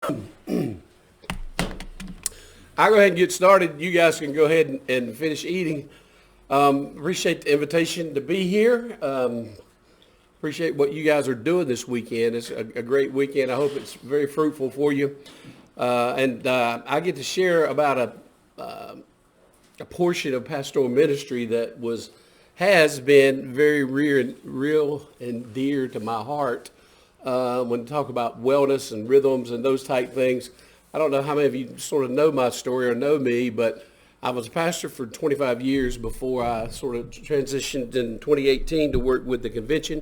I'll go ahead and get started. You guys can go ahead and finish eating. Appreciate the invitation to be here. Appreciate what you guys are doing this weekend. It's a great weekend. I hope it's very fruitful for you. I get to share about a portion of pastoral ministry that has been very real and dear to my heart. When you talk about wellness and rhythms and those type things, I don't know how many of you sort of know my story or know me, but I was a pastor for 25 years before I sort of transitioned in 2018 to work with the convention.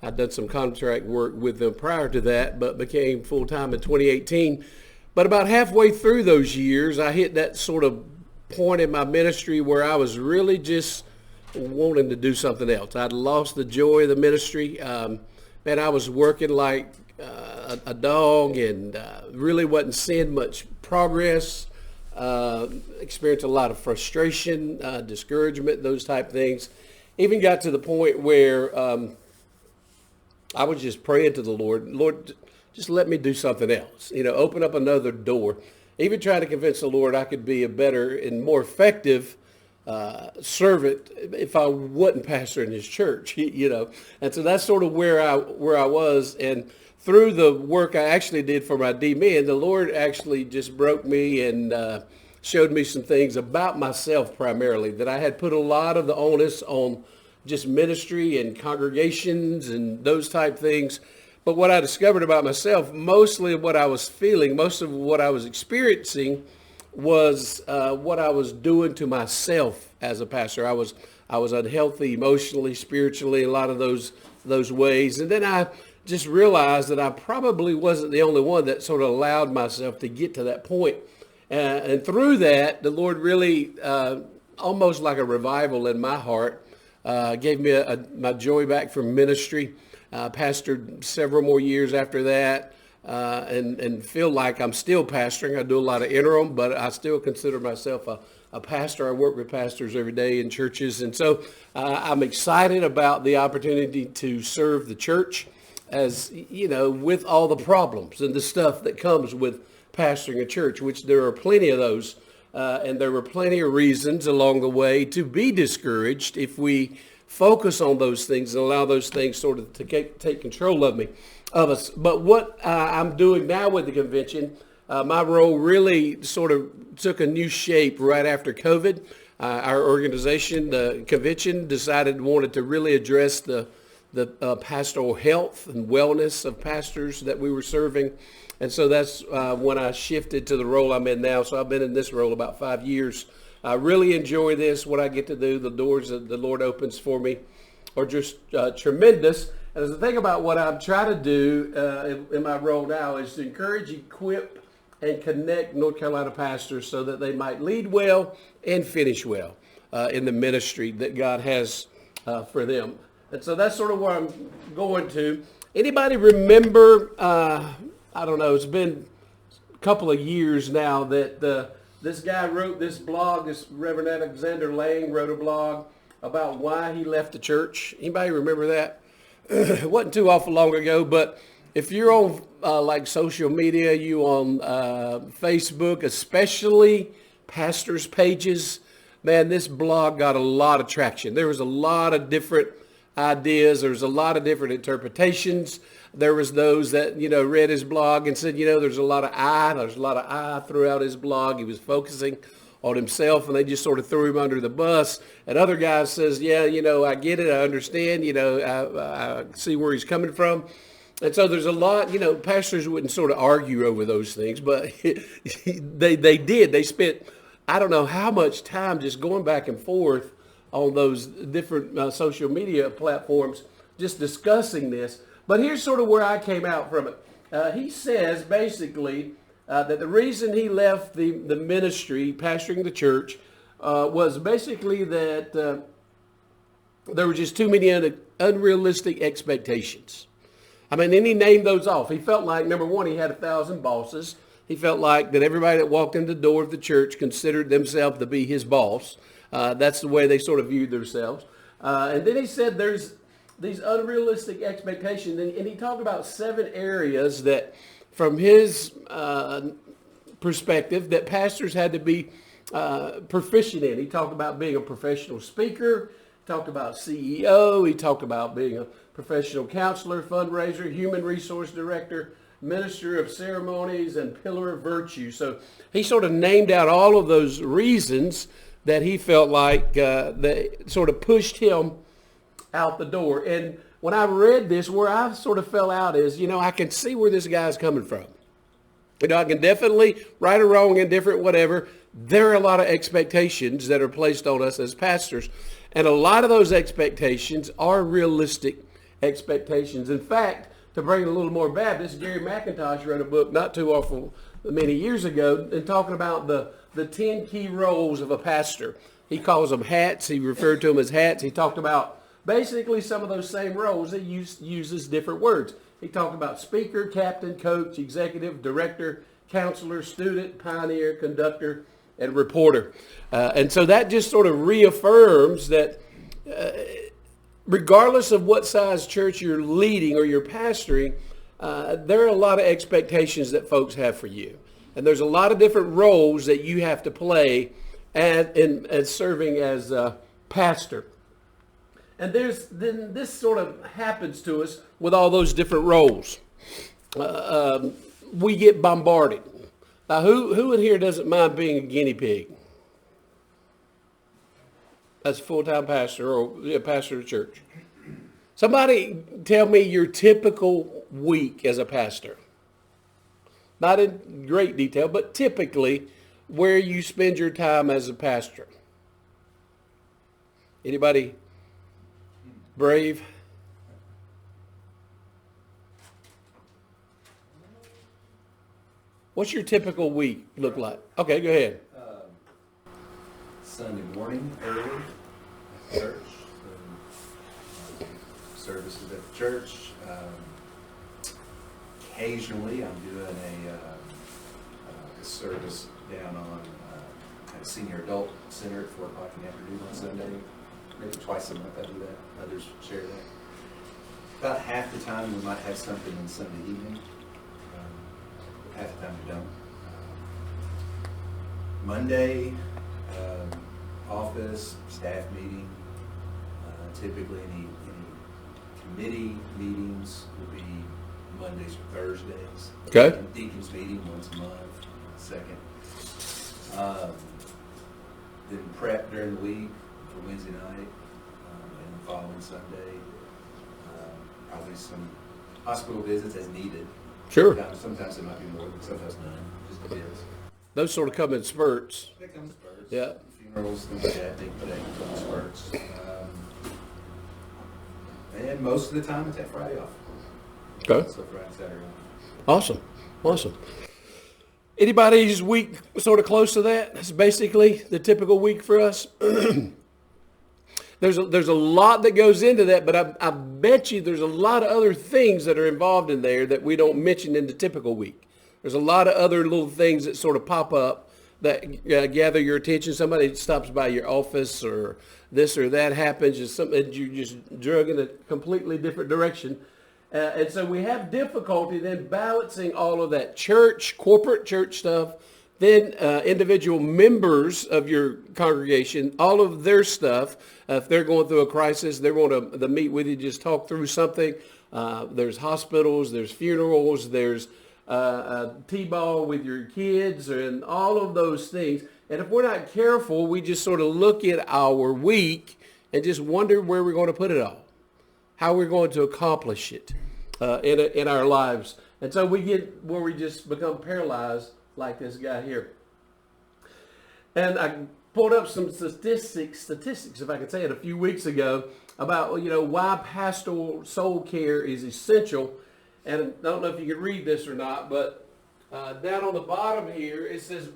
I'd done some contract work with them prior to that, but became full-time in 2018. But about halfway through those years, I hit that sort of point in my ministry where I was really just wanting to do something else. I'd lost the joy of the ministry. Man, I was working like a dog and really wasn't seeing much progress. Experienced a lot of frustration, discouragement, those type things. Even got to the point where I was just praying to the Lord, just let me do something else. Open up another door. Even trying to convince the Lord I could be a better and more effective servant if I wasn't pastoring his church, And so that's sort of where I was. And through the work I actually did for my D-Men, the Lord actually just broke me and showed me some things about myself primarily, that I had put a lot of the onus on just ministry and congregations and those type things. But what I discovered about myself, mostly what I was feeling, most of what I was experiencing was what I was doing to myself as a pastor. I was unhealthy emotionally, spiritually, a lot of those ways. And then I just realized that I probably wasn't the only one that sort of allowed myself to get to that point. And through that, the Lord really, almost like a revival in my heart, gave me my joy back from ministry. Pastored several more years after that. And feel like I'm still pastoring. I do a lot of interim, but I still consider myself a pastor. I work with pastors every day in churches. And so I'm excited about the opportunity to serve the church as, with all the problems and the stuff that comes with pastoring a church, which there are plenty of those. And there were plenty of reasons along the way to be discouraged if we focus on those things and allow those things sort of to take control of us. But what I'm doing now with the convention, my role really sort of took a new shape right after COVID. Our organization, the convention, decided wanted to really address the pastoral health and wellness of pastors that we were serving. And so that's when I shifted to the role I'm in now. So I've been in this role about 5 years. I really enjoy this, what I get to do. The doors that the Lord opens for me are just tremendous. And the thing about what I'm trying to do in my role now is to encourage, equip, and connect North Carolina pastors so that they might lead well and finish well in the ministry that God has for them. And so that's sort of where I'm going to. Anybody remember, I don't know, it's been a couple of years now that this guy wrote this blog, this Reverend Alexander Lang wrote a blog about why he left the church. Anybody remember that? It wasn't too awful long ago, but if you're on like social media, you on Facebook, especially pastors' pages, man, this blog got a lot of traction. There was a lot of different ideas. There was a lot of different interpretations. There was those that, read his blog and said, there's a lot of I throughout his blog. He was focusing on himself and they just sort of threw him under the bus. And other guys says, yeah, I get it. I understand, I see where he's coming from. And so there's a lot, pastors wouldn't sort of argue over those things, but they did. They spent, I don't know how much time just going back and forth on those different social media platforms, just discussing this. But here's sort of where I came out from it. He says basically that the reason he left the ministry, pastoring the church, was basically that there were just too many unrealistic expectations. I mean, then he named those off. He felt like, number one, he had 1,000 bosses. He felt like that everybody that walked in the door of the church considered themselves to be his boss. That's the way they sort of viewed themselves. And then he said there's these unrealistic expectations. And he talked about 7 areas that from his perspective that pastors had to be proficient in. He talked about being a professional speaker, talked about CEO, he talked about being a professional counselor, fundraiser, human resource director, minister of ceremonies, and pillar of virtue. So he sort of named out all of those reasons that he felt like that sort of pushed him out the door. And when I read this, where I sort of fell out is, I can see where this guy's coming from. I can definitely, right or wrong, indifferent, whatever, there are a lot of expectations that are placed on us as pastors. And a lot of those expectations are realistic expectations. In fact, to bring it a little more Baptist, Gary McIntosh wrote a book not too awful many years ago and talking about the 10 key roles of a pastor. He calls them hats. He referred to them as hats. He talked about basically some of those same roles. He uses different words. He talked about speaker, captain, coach, executive, director, counselor, student, pioneer, conductor, and reporter. And so that just sort of reaffirms that regardless of what size church you're leading or you're pastoring, there are a lot of expectations that folks have for you. And there's a lot of different roles that you have to play as serving as a pastor. And then this sort of happens to us with all those different roles. We get bombarded. Now, who in here doesn't mind being a guinea pig? As a full-time pastor or a pastor of church. Somebody tell me your typical week as a pastor. Not in great detail, but typically where you spend your time as a pastor. Anybody brave? What's your typical week look like? Okay, go ahead. Sunday morning, early at church, services at the church. Occasionally, I'm doing a service down on at a senior adult center at 4 o'clock in the afternoon on Sunday. Maybe twice a month I do that. Others share that. About half the time we might have something on Sunday evening. Half the time we don't. Monday, office, staff meeting. Typically any committee meetings will be Mondays or Thursdays. Okay. Deacons meeting once a month, second. Then prep during the week for Wednesday night and the following Sunday. Probably some hospital visits as needed. Sure. Sometimes it might be more, but sometimes none. Just depends. Those sort of come in spurts. They come in spurts. Yeah. Funerals, things like that, they come in spurts. And most of the time, it's that Friday off. Okay. So Friday, Saturday off. Awesome. Anybody's week sort of close to that? That's basically the typical week for us. There's a lot that goes into that, but I bet you there's a lot of other things that are involved in there that we don't mention in the typical week. There's a lot of other little things that sort of pop up that gather your attention. Somebody stops by your office or this or that happens, and something you just drug in a completely different direction. And so we have difficulty then balancing all of that corporate church stuff, then individual members of your congregation, all of their stuff. If they're going through a crisis, they're going to meet with you, just talk through something. There's hospitals, there's funerals, there's T-ball with your kids, and all of those things. And if we're not careful, we just sort of look at our week and just wonder where we're going to put it all, how we're going to accomplish it in our lives. And so we get where we just become paralyzed like this guy here. And I pulled up some statistics, if I could say it, a few weeks ago about, why pastoral soul care is essential. And I don't know if you can read this or not, but down on the bottom here, it says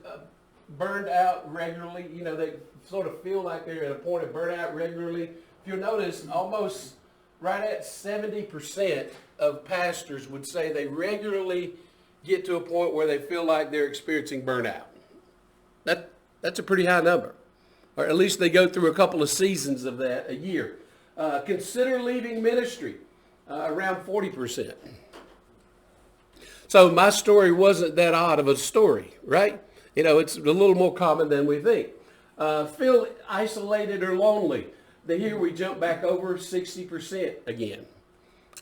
burned out regularly. They sort of feel like they're at a point of burnout regularly. If you'll notice, almost right at 70% of pastors would say they regularly get to a point where they feel like they're experiencing burnout. That's a pretty high number. Or at least they go through a couple of seasons of that a year. Consider leaving ministry, around 40%. So my story wasn't that odd of a story, right? You know, it's a little more common than we think. Feel isolated or lonely. Here we jump back over 60% again.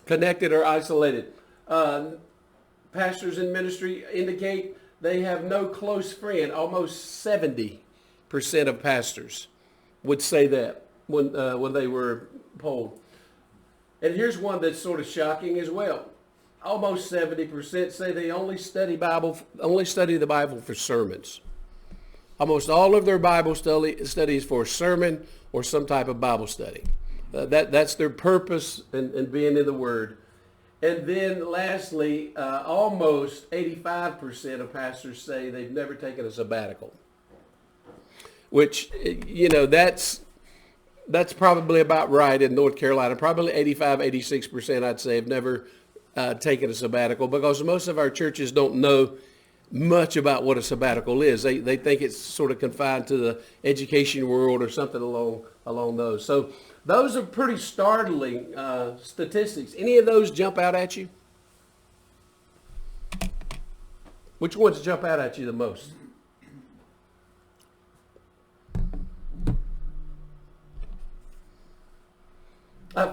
Connected or isolated. Pastors in ministry indicate they have no close friend. Almost 70% of pastors would say that when they were polled. And here's one that's sort of shocking as well. Almost 70% say they only study the Bible for sermons. Almost all of their Bible studies for a sermon or some type of Bible study. That's their purpose in being in the Word. And then lastly, almost 85% of pastors say they've never taken a sabbatical. Which, you know, that's probably about right in North Carolina. Probably 86% I'd say have never taken a sabbatical, because most of our churches don't know much about what a sabbatical is. They think it's sort of confined to the education world or something along those. So those are pretty startling statistics. Any of those jump out at you? Which ones jump out at you the most?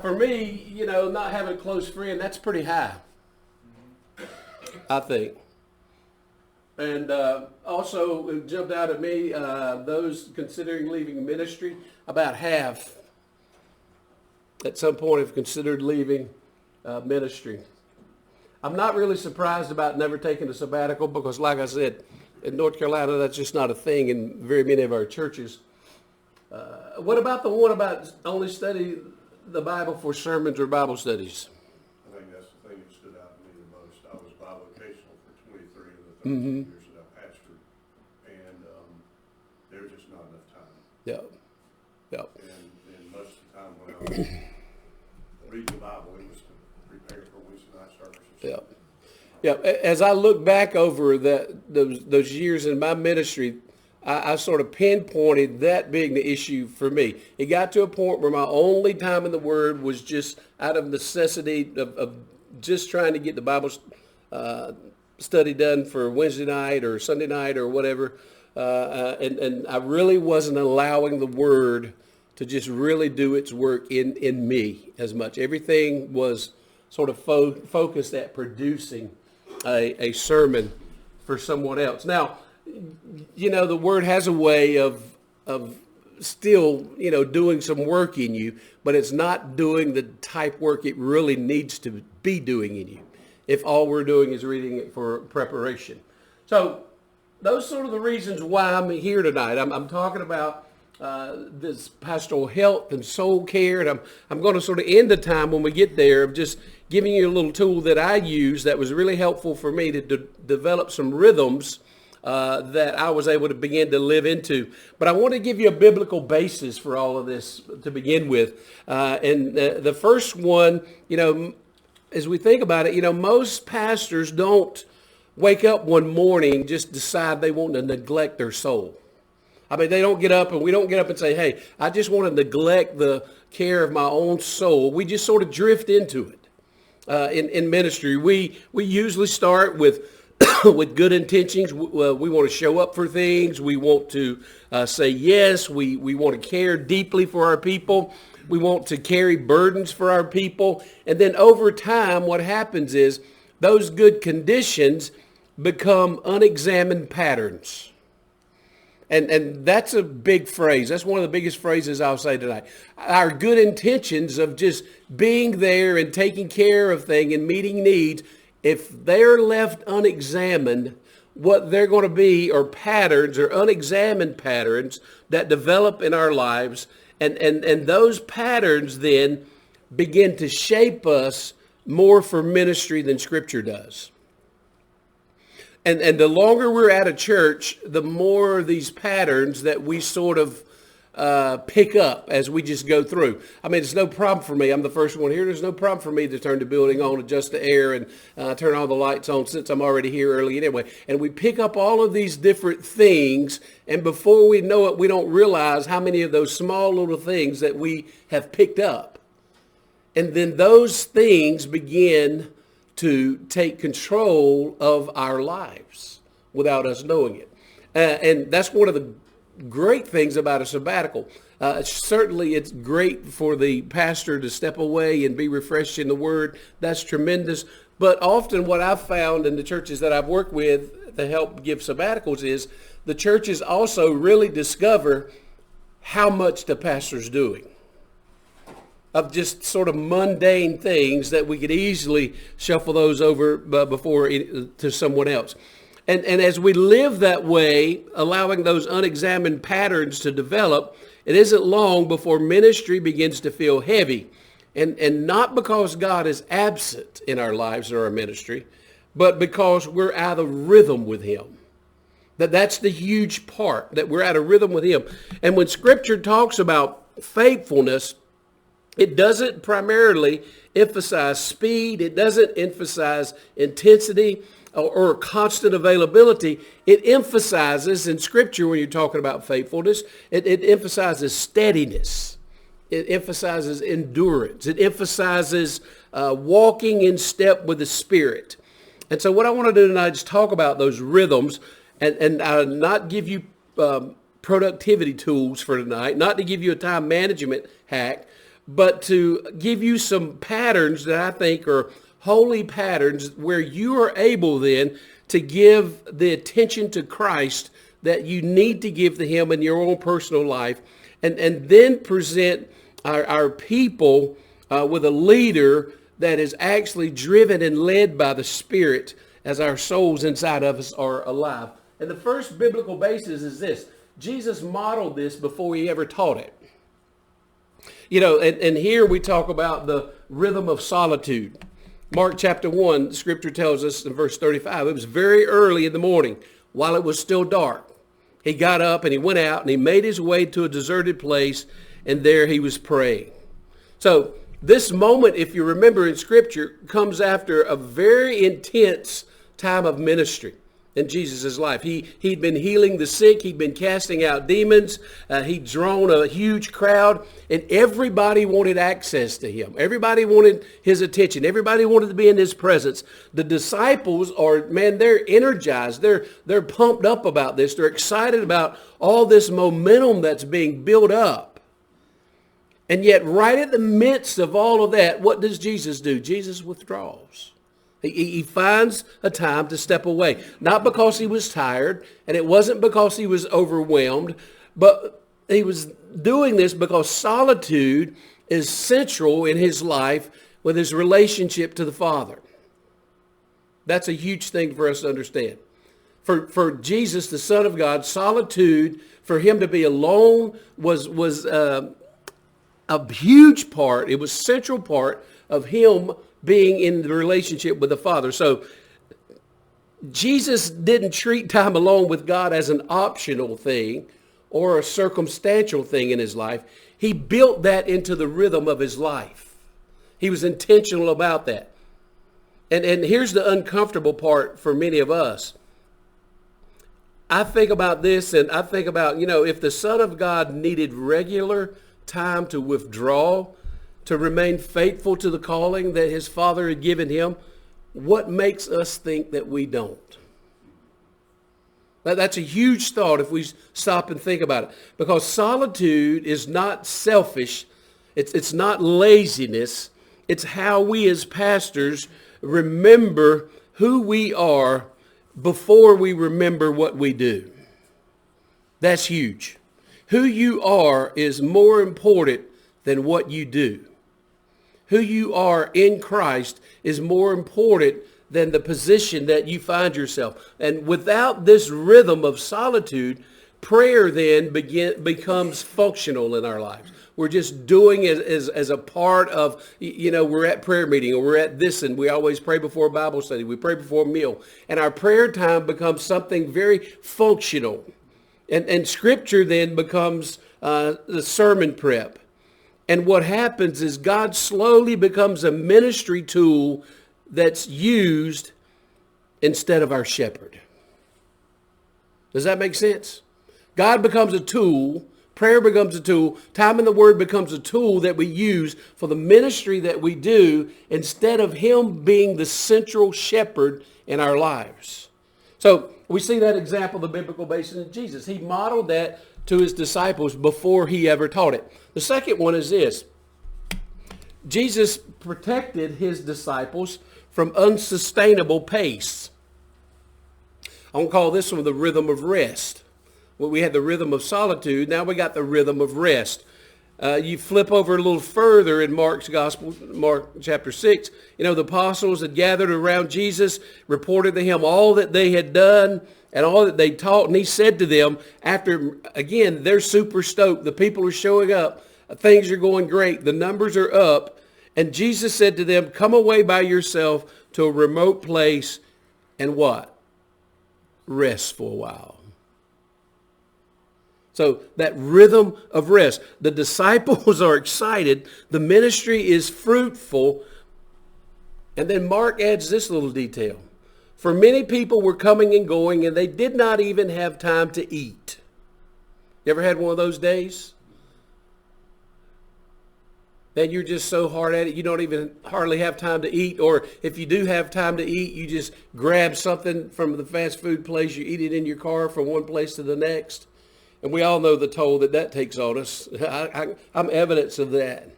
For me, you know, not having a close friend, that's pretty high, I think. And also, it jumped out at me, those considering leaving ministry, about half at some point have considered leaving ministry. I'm not really surprised about never taking a sabbatical, because like I said, in North Carolina, that's just not a thing in very many of our churches. What about the one about only study the Bible for sermons or Bible studies? I think that's the thing that stood out to me the most. I was bivocational for 23 of the 13 years that I pastored, and there's just not enough time. Yeah. And most of the time when I was reading the Bible, it was to prepare for Wednesday night services. Yeah. As I look back over those years in my ministry, I sort of pinpointed that being the issue for me. It got to a point where my only time in the Word was just out of necessity of just trying to get the Bible study done for Wednesday night or Sunday night or whatever. And I really wasn't allowing the Word to just really do its work in me as much. Everything was sort of focused at producing a sermon for someone else. Now, you know, the Word has a way of still, you know, doing some work in you, but it's not doing the type work it really needs to be doing in you if all we're doing is reading it for preparation. So those sort of the reasons why I'm here tonight. I'm talking about this pastoral health and soul care, and I'm going to sort of end the time when we get there of just giving you a little tool that I use that was really helpful for me to develop some rhythms that I was able to begin to live into. But I want to give you a biblical basis for all of this to begin with. And the first one, you know, as we think about it, you know, most pastors don't wake up one morning, just decide they want to neglect their soul. I mean, they don't get up, and we don't get up and say, hey, I just want to neglect the care of my own soul. We just sort of drift into it. In ministry, we usually start with with good intentions. We want to show up for things. We want to say yes. We want to care deeply for our people. We want to carry burdens for our people. And then over time, what happens is those good conditions become unexamined patterns. And that's a big phrase. That's one of the biggest phrases I'll say tonight. Our good intentions of just being there and taking care of things and meeting needs, if they're left unexamined, what they're going to be are patterns or unexamined patterns that develop in our lives. And those patterns then begin to shape us more for ministry than Scripture does. And the longer we're at a church, the more these patterns that we sort of pick up as we just go through. I mean, it's no problem for me. I'm the first one here. There's no problem for me to turn the building on, adjust the air, and turn all the lights on since I'm already here early anyway. And we pick up all of these different things, and before we know it, we don't realize how many of those small little things that we have picked up. And then those things begin to take control of our lives without us knowing it. And that's one of the great things about a sabbatical. Certainly it's great for the pastor to step away and be refreshed in the word. That's tremendous. But often what I've found in the churches that I've worked with to help give sabbaticals is the churches also really discover how much the pastor's doing of just sort of mundane things that we could easily shuffle those over before to someone else. And as we live that way, allowing those unexamined patterns to develop, it isn't long before ministry begins to feel heavy. And not because God is absent in our lives or our ministry, but because we're out of rhythm with him. That's the huge part, that we're out of rhythm with him. And when Scripture talks about faithfulness, it doesn't primarily emphasize speed. It doesn't emphasize intensity or constant availability. It emphasizes in Scripture, when you're talking about faithfulness, it emphasizes steadiness. It emphasizes endurance. It emphasizes walking in step with the Spirit. And so what I want to do tonight is talk about those rhythms and not give you productivity tools for tonight, not to give you a time management hack, but to give you some patterns that I think are holy patterns where you are able then to give the attention to Christ that you need to give to him in your own personal life, and then present our people with a leader that is actually driven and led by the Spirit as our souls inside of us are alive. And the first biblical basis is this: Jesus modeled this before he ever taught it. You know, and here we talk about the rhythm of solitude. Mark chapter 1, Scripture tells us in verse 35, it was very early in the morning while it was still dark. He got up and he went out and he made his way to a deserted place, and there he was praying. So this moment, if you remember in Scripture, comes after a very intense time of ministry in Jesus' life. He'd been healing the sick. He'd been casting out demons. He'd drawn a huge crowd, and everybody wanted access to him. Everybody wanted his attention. Everybody wanted to be in his presence. The disciples they're energized. They're pumped up about this. They're excited about all this momentum that's being built up. And yet, right in the midst of all of that, what does Jesus do? Jesus withdraws. He finds a time to step away, not because he was tired, and it wasn't because he was overwhelmed, but he was doing this because solitude is central in his life with his relationship to the Father. That's a huge thing for us to understand. For Jesus, the Son of God, solitude, for him to be alone was a huge part. It was a central part of him being in the relationship with the Father. So Jesus didn't treat time alone with God as an optional thing or a circumstantial thing in his life. He built that into the rhythm of his life. He was intentional about that. And here's the uncomfortable part for many of us. I think about this, and I think about, if the Son of God needed regular time to withdraw, to remain faithful to the calling that his Father had given him, what makes us think that we don't? That's a huge thought if we stop and think about it. Because solitude is not selfish. It's not laziness. It's how we as pastors remember who we are before we remember what we do. That's huge. Who you are is more important than what you do. Who you are in Christ is more important than the position that you find yourself. And without this rhythm of solitude, prayer then becomes functional in our lives. We're just doing it as a part of, we're at prayer meeting, or we're at this, and we always pray before Bible study. We pray before a meal. And our prayer time becomes something very functional. And Scripture then becomes the sermon prep. And what happens is God slowly becomes a ministry tool that's used instead of our shepherd. Does that make sense? God becomes a tool Prayer becomes a tool. Time in the Word becomes a tool that we use for the ministry that we do instead of Him being the central shepherd in our lives. So we see that example, the biblical basis of Jesus. He modeled that to His disciples before He ever taught it. The second one is this. Jesus protected His disciples from unsustainable pace. I want to call this one the rhythm of rest. Well, we had the rhythm of solitude. Now we got the rhythm of rest. You flip over a little further in Mark's gospel, Mark chapter 6. The apostles had gathered around Jesus, reported to Him all that they had done and all that they taught. And He said to them, after, again, they're super stoked. The people are showing up. Things are going great. The numbers are up. And Jesus said to them, come away by yourself to a remote place and what? Rest for a while. So that rhythm of rest. The disciples are excited. The ministry is fruitful. And then Mark adds this little detail. For many people were coming and going, and they did not even have time to eat. You ever had one of those days? Then you're just so hard at it, you don't even hardly have time to eat. Or if you do have time to eat, you just grab something from the fast food place, you eat it in your car from one place to the next. And we all know the toll that takes on us. I'm evidence of that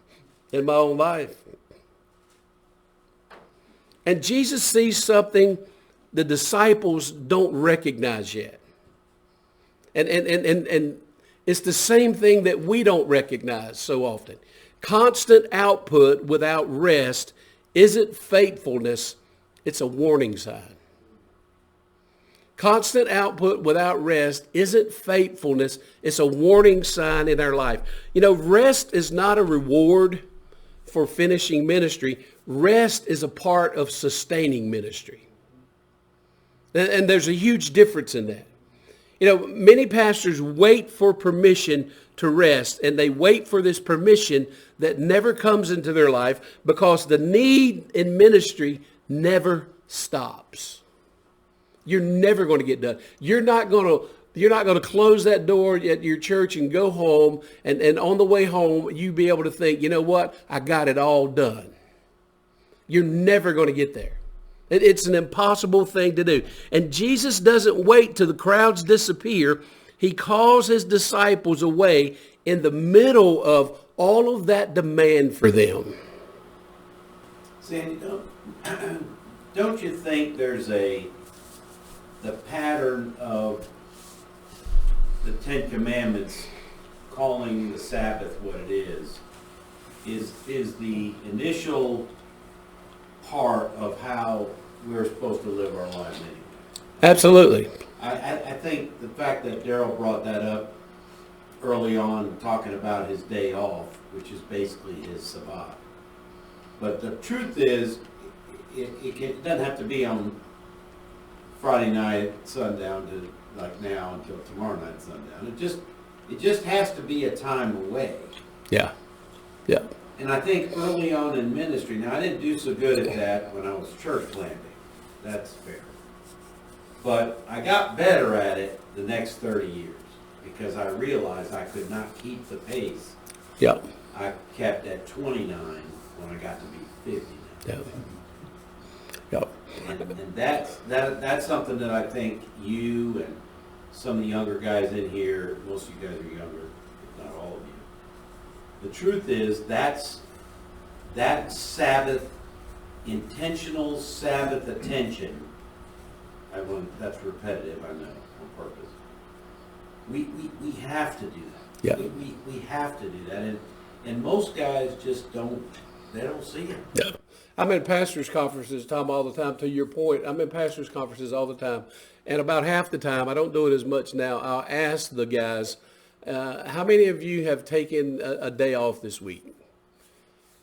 in my own life. And Jesus sees something the disciples don't recognize yet. And it's the same thing that we don't recognize so often. Constant output without rest isn't faithfulness, it's a warning sign. Constant output without rest isn't faithfulness. It's a warning sign in our life. Rest is not a reward for finishing ministry. Rest is a part of sustaining ministry. And there's a huge difference in that. Many pastors wait for permission to rest, and they wait for this permission that never comes into their life because the need in ministry never stops. You're never going to get done. You're not going to close that door at your church and go home, and on the way home, you be able to think, you know what? I got it all done. You're never going to get there. It's an impossible thing to do. And Jesus doesn't wait till the crowds disappear. He calls His disciples away in the middle of all of that demand for them. Sandy, don't you think there's the pattern of the Ten Commandments calling the Sabbath what it is the initial part of how we're supposed to live our lives anyway? Absolutely. I think the fact that Daryl brought that up early on, talking about his day off, which is basically his Sabbath. But the truth is, it doesn't have to be on Friday night sundown to like now until tomorrow night sundown. It just has to be a time away. Yeah. Yeah. And I think early on in ministry, now I didn't do so good at that when I was church planting. That's fair. But I got better at it the next 30 years because I realized I could not keep the pace. Yeah. I kept at 29 when I got to be 50. Yeah. Yeah. And that's something that I think you and some of the younger guys in here, most of you guys are younger, if not all of you. The truth is that Sabbath, intentional Sabbath attention, that's repetitive, I know, on purpose. We have to do that. Yeah. We have to do that. And most guys just don't see it. Yeah. I'm in pastors' conferences, Tom, all the time. To your point, I'm in pastors' conferences all the time. And about half the time, I don't do it as much now, I'll ask the guys, how many of you have taken a day off this week?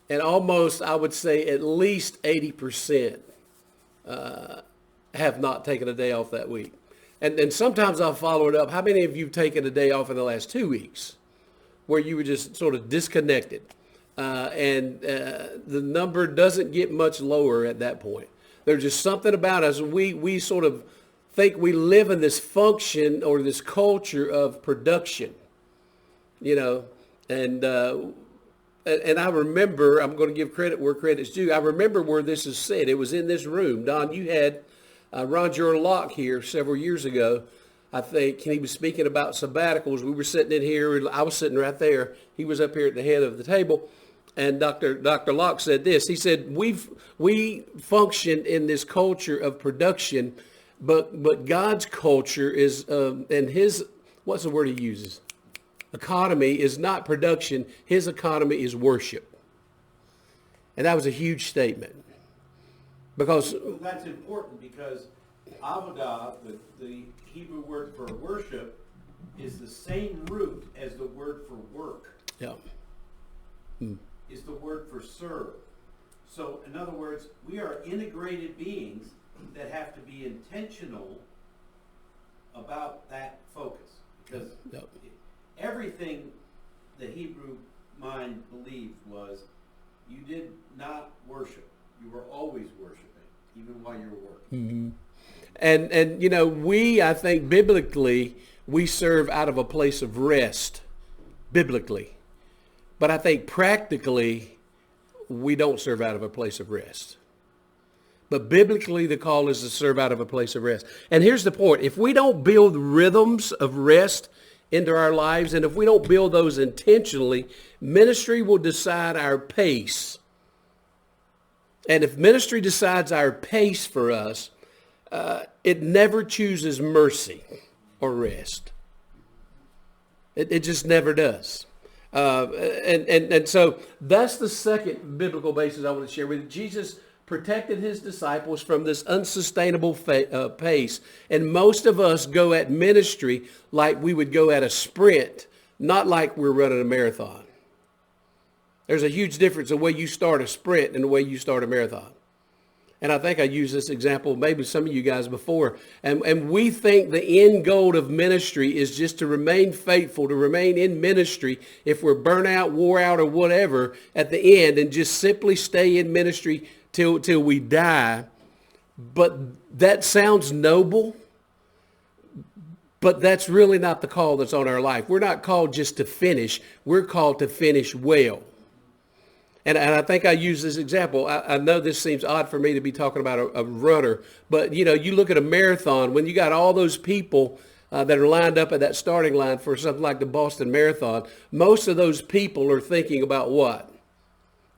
And almost, I would say, at least 80% have not taken a day off that week. And sometimes I'll follow it up. How many of you have taken a day off in the last 2 weeks where you were just sort of disconnected? And the number doesn't get much lower at that point. There's just something about us. We sort of think we live in this function or this culture of production. you know, and I remember, I'm going to give credit where credit's due. I remember where this is said. It was in this room. Don, you had Roger Locke here several years ago, I think, and he was speaking about sabbaticals. We were sitting in here. I was sitting right there. He was up here at the head of the table. And Dr. Locke said this. He said, we function in this culture of production, but God's culture is, and his, what's the word he uses? Economy is not production. His economy is worship. And that was a huge statement. Because That's important because avodah, the Hebrew word for worship, is the same root as the word for work. yeah, Is the word for serve. So in other words, we are integrated beings that have to be intentional about that focus. Because yeah. everything the Hebrew mind believed was you did not worship. You were always worshiping, even while you were working. And you know, I think biblically, we serve out of a place of rest, biblically. But I think practically, we don't serve out of a place of rest. But biblically, the call is to serve out of a place of rest. And here's the point. If we don't build rhythms of rest into our lives, and if we don't build those intentionally, ministry will decide our pace. And if ministry decides our pace for us, it never chooses mercy or rest. It just never does. And so that's the second biblical basis I want to share with you. Jesus protected his disciples from this unsustainable pace. And most of us go at ministry like we would go at a sprint, not like we're running a marathon. There's a huge difference in the way you start a sprint and the way you start a marathon. And I think I used this example, maybe some of you guys before. And we think the end goal of ministry is just to remain faithful, to remain in ministry if we're burnt out, wore out, or whatever at the end, and just simply stay in ministry till we die. But that sounds noble, but that's really not the call that's on our life. We're not called just to finish. We're called to finish well. And I think I use this example. I know this seems odd for me to be talking about a runner, but you know, you look at a marathon, when you got all those people that are lined up at that starting line for something like the Boston Marathon, most of those people are thinking about what?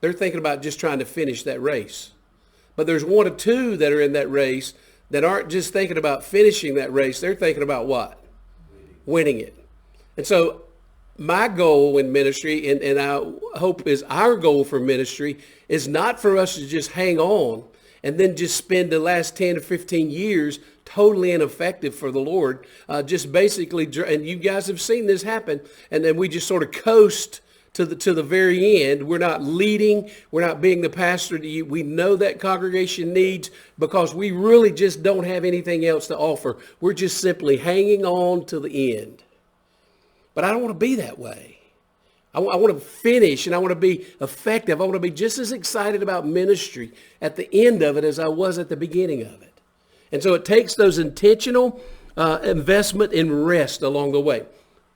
They're thinking about just trying to finish that race. But there's one or two that are in that race that aren't just thinking about finishing that race. They're thinking about what? Winning it. And so my goal in ministry, and I hope is our goal for ministry, is not for us to just hang on and then just spend the last 10 or 15 years totally ineffective for the Lord. Just basically, and you guys have seen this happen, and then we just sort of coast to the very end. We're not leading. We're not being the pastor to you. We know that congregation needs, because we really just don't have anything else to offer. We're just simply hanging on to the end. But I don't want to be that way. I want to finish, and I want to be effective. I want to be just as excited about ministry at the end of it as I was at the beginning of it. And so it takes those intentional investment in rest along the way.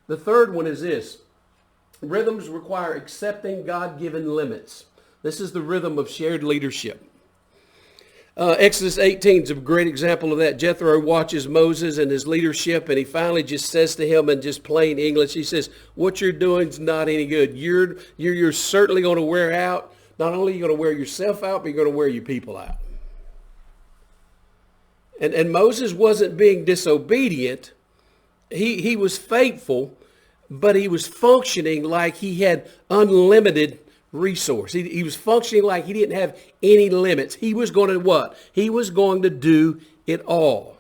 The third one is this. Rhythms require accepting God-given limits. This is the rhythm of shared leadership. Exodus 18 is a great example of that. Jethro watches Moses and his leadership, and he finally just says to him in just plain English, he says, what you're doing is not any good. You're certainly going to wear out. Not only are you going to wear yourself out, but you're going to wear your people out. And Moses wasn't being disobedient. He was faithful, but he was functioning like he had unlimited resource. He was functioning like he didn't have any limits. He was going to what? He was going to do it all.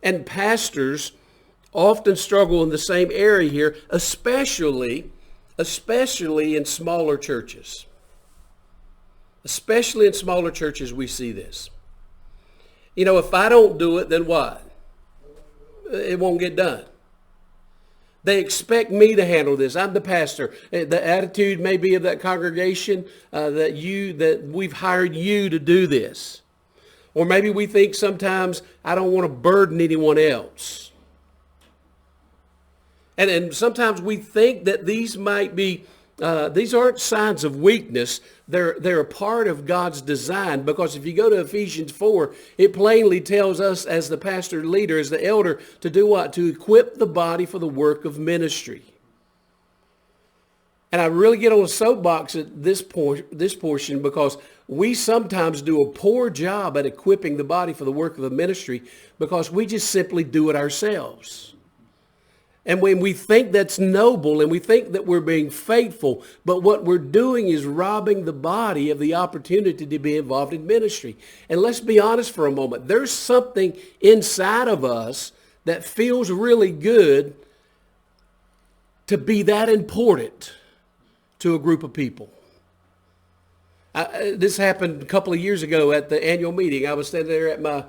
And pastors often struggle in the same area here, especially in smaller churches. Especially in smaller churches, we see this. You know, if I don't do it, then what? It won't get done. They expect me to handle this. I'm the pastor. The attitude may be of that congregation that we've hired you to do this. Or maybe we think sometimes I don't want to burden anyone else. And sometimes we think that these might be, these aren't signs of weakness. They're a part of God's design, because if you go to Ephesians 4, it plainly tells us as the pastor leader, as the elder, to do what? To equip the body for the work of ministry. And I really get on a soapbox at this portion because we sometimes do a poor job at equipping the body for the work of the ministry because we just simply do it ourselves. And when we think that's noble and we think that we're being faithful, but what we're doing is robbing the body of the opportunity to be involved in ministry. And let's be honest for a moment. There's something inside of us that feels really good to be that important to a group of people. This happened a couple of years ago at the annual meeting. I was standing there at my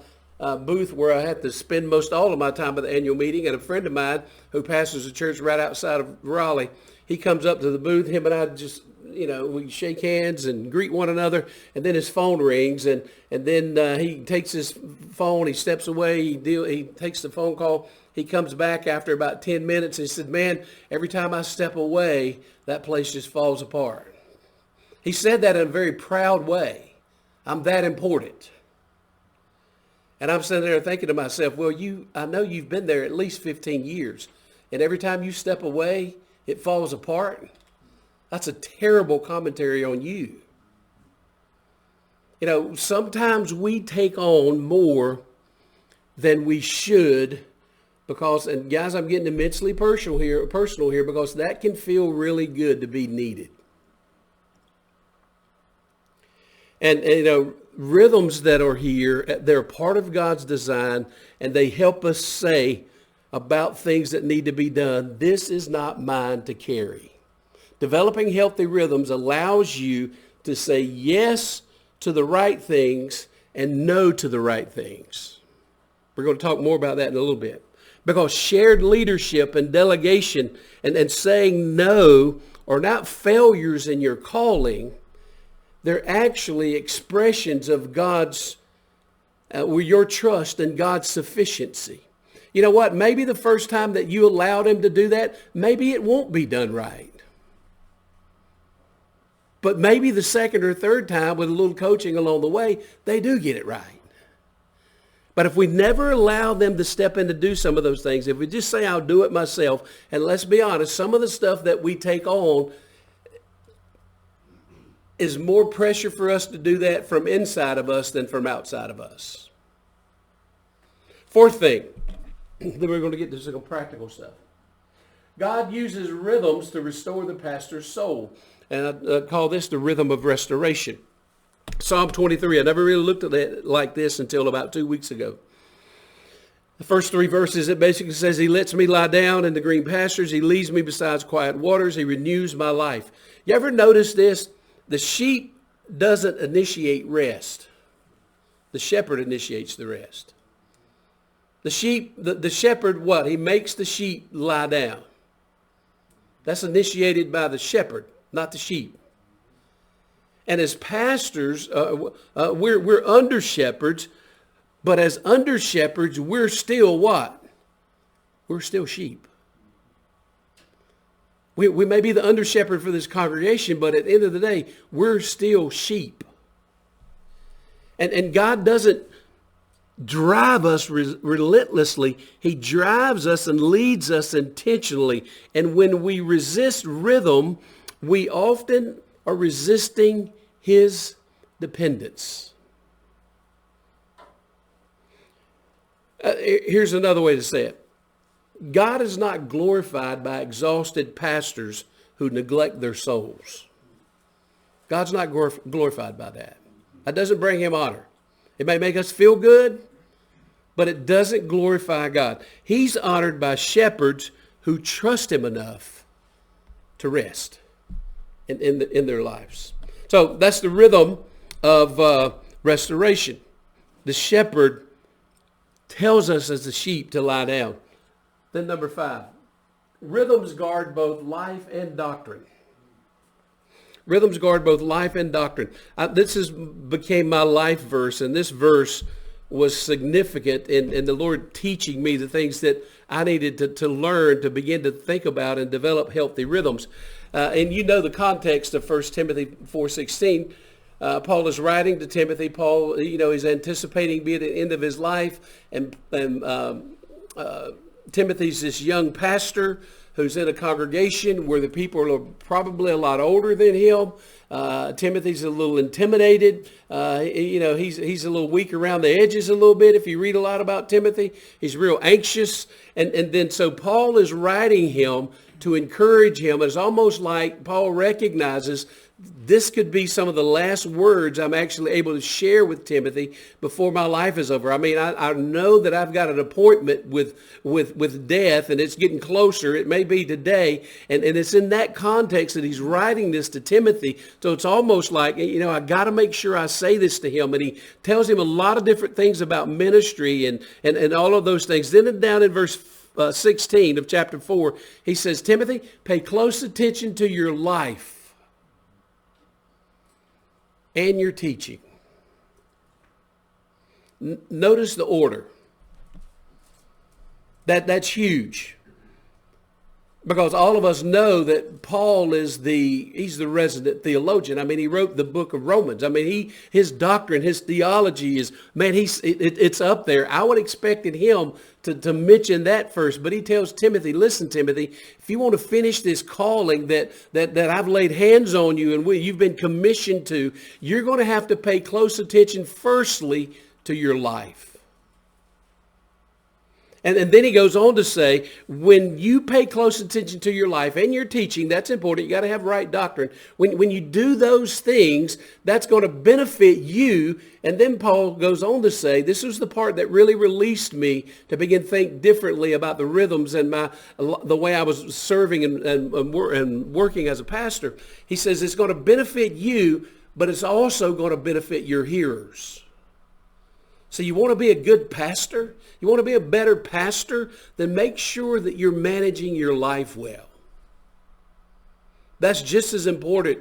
booth where I had to spend most all of my time at the annual meeting, and a friend of mine who pastors a church right outside of Raleigh, he comes up to the booth. Him and I just, we shake hands and greet one another, and then his phone rings, and then he takes his phone, he steps away, he takes the phone call. He comes back after about 10 minutes and he said, man, every time I step away, that place just falls apart. He said that in a very proud way. I'm that important. And I'm sitting there thinking to myself, well, I know you've been there at least 15 years. And every time you step away, it falls apart. That's a terrible commentary on you. Sometimes we take on more than we should because, and guys, I'm getting immensely personal here because that can feel really good to be needed. And rhythms that are here, they're part of God's design, and they help us say about things that need to be done, this is not mine to carry. Developing healthy rhythms allows you to say yes to the right things and no to the right things. We're going to talk more about that in a little bit. Because shared leadership and delegation and saying no are not failures in your calling. They're actually expressions of God's, your trust in God's sufficiency. You know what? Maybe the first time that you allowed him to do that, maybe it won't be done right. But maybe the second or third time with a little coaching along the way, they do get it right. But if we never allow them to step in to do some of those things, if we just say, I'll do it myself, and let's be honest, some of the stuff that we take on is more pressure for us to do that from inside of us than from outside of us. Fourth thing, then we're going to get to some practical stuff. God uses rhythms to restore the pastor's soul. And I call this the rhythm of restoration. Psalm 23, I never really looked at it like this until about 2 weeks ago. The first 3 verses, it basically says, he lets me lie down in the green pastures. He leads me beside quiet waters. He renews my life. You ever notice this? The sheep doesn't initiate rest. The shepherd initiates the rest. The shepherd, what? He makes the sheep lie down. That's initiated by the shepherd, not the sheep. And as pastors, we're under shepherds, but as under shepherds, we're still what? We're still sheep. We may be the under shepherd for this congregation, but at the end of the day, we're still sheep. And God doesn't drive us relentlessly. He drives us and leads us intentionally. And when we resist rhythm, we often are resisting his dependence. Here's another way to say it. God is not glorified by exhausted pastors who neglect their souls. God's not glorified by that. That doesn't bring him honor. It may make us feel good, but it doesn't glorify God. He's honored by shepherds who trust him enough to rest in their lives. So that's the rhythm of restoration. The shepherd tells us as the sheep to lie down. Then number 5, rhythms guard both life and doctrine. Rhythms guard both life and doctrine. This became my life verse, and this verse was significant in the Lord teaching me the things that I needed to learn to begin to think about and develop healthy rhythms. And you know the context of 1 Timothy 4:16. Paul is writing to Timothy. Paul, is anticipating being at the end of his life. And Timothy's this young pastor who's in a congregation where the people are probably a lot older than him. Timothy's a little intimidated. He's a little weak around the edges a little bit. If you read a lot about Timothy, he's real anxious. And then so Paul is writing him to encourage him. It's almost like Paul recognizes this could be some of the last words I'm actually able to share with Timothy before my life is over. I mean, I know that I've got an appointment with death, and it's getting closer. It may be today. And it's in that context that he's writing this to Timothy. So it's almost like, I got to make sure I say this to him. And he tells him a lot of different things about ministry and all of those things. Then down in verse 16 of chapter 4, he says, Timothy, pay close attention to your life and your teaching. Notice the order. That's huge. Because all of us know that Paul he's the resident theologian. I mean, he wrote the book of Romans. I mean, his doctrine, his theology is, man, it's up there. I would expected him to mention that first, but he tells Timothy, listen, Timothy, if you want to finish this calling that I've laid hands on you and you've been commissioned to, you're going to have to pay close attention firstly to your life. And then he goes on to say, when you pay close attention to your life and your teaching, that's important. You got to have right doctrine. When you do those things, that's going to benefit you. And then Paul goes on to say, this was the part that really released me to begin to think differently about the rhythms and the way I was serving and working as a pastor. He says it's going to benefit you, but it's also going to benefit your hearers. So you want to be a good pastor? You want to be a better pastor? Then make sure that you're managing your life well. That's just as important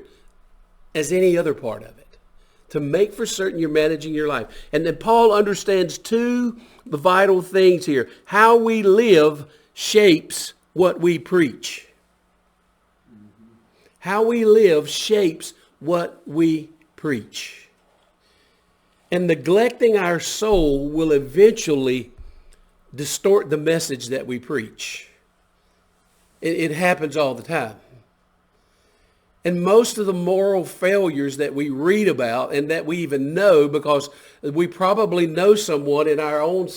as any other part of it. To make for certain you're managing your life. And then Paul understands two vital things here. How we live shapes what we preach. How we live shapes what we preach. And neglecting our soul will eventually distort the message that we preach. It happens all the time. And most of the moral failures that we read about and that we even know, because we probably know someone in our own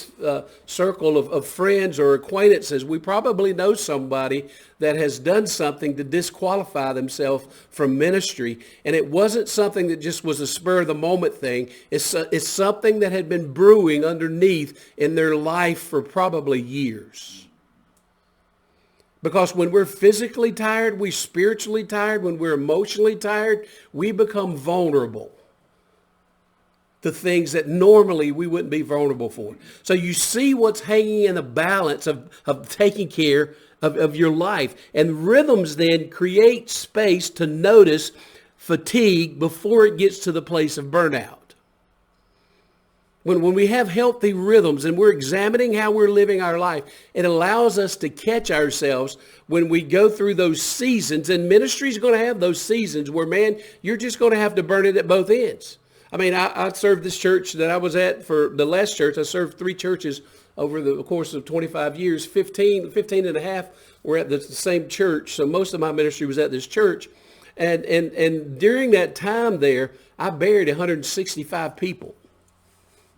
circle of friends or acquaintances, we probably know somebody that has done something to disqualify themselves from ministry. And it wasn't something that just was a spur of the moment thing. It's something that had been brewing underneath in their life for probably years. Because when we're physically tired, we're spiritually tired. When we're emotionally tired, we become vulnerable to things that normally we wouldn't be vulnerable for. So you see what's hanging in the balance of taking care of your life. And rhythms then create space to notice fatigue before it gets to the place of burnout. When we have healthy rhythms and we're examining how we're living our life, it allows us to catch ourselves when we go through those seasons. And ministry is going to have those seasons where, man, you're just going to have to burn it at both ends. I mean, I served this church that I was at for the last church. I served 3 churches over the course of 25 years. 15 and a half were at the same church. So most of my ministry was at this church. And during that time there, I buried 165 people.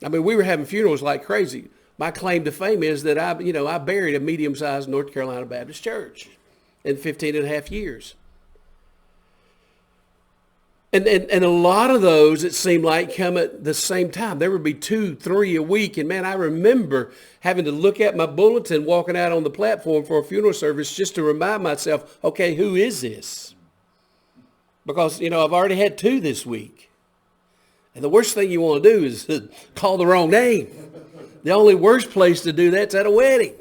I mean, we were having funerals like crazy. My claim to fame is that I buried a medium-sized North Carolina Baptist church in 15 and a half years. And a lot of those, it seemed like, come at the same time. There would be 2, 3 a week. And man, I remember having to look at my bulletin walking out on the platform for a funeral service just to remind myself, okay, who is this? Because, I've already had 2 this week. And the worst thing you want to do is call the wrong name. The only worst place to do that's at a wedding.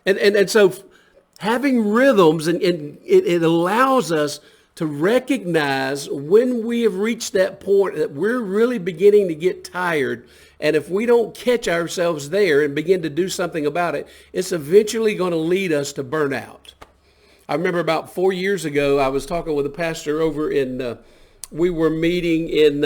And so having rhythms, and it allows us to recognize when we have reached that point that we're really beginning to get tired. And if we don't catch ourselves there and begin to do something about it, it's eventually going to lead us to burnout. I remember about 4 years ago, I was talking with a pastor over in, we were meeting in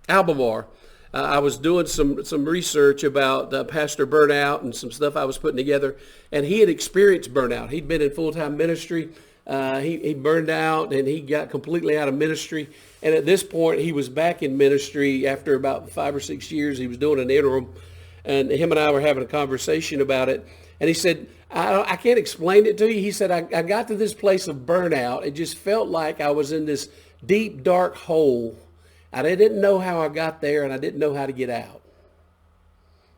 Albemarle. I was doing some research about pastor burnout and some stuff I was putting together, and he had experienced burnout. He'd been in full-time ministry. He burned out, and he got completely out of ministry. And at this point, he was back in ministry after about 5 or 6 years. He was doing an interim, and him and I were having a conversation about it. And he said, I can't explain it to you. He said, I got to this place of burnout. It just felt like I was in this deep, dark hole. I didn't know how I got there, and I didn't know how to get out.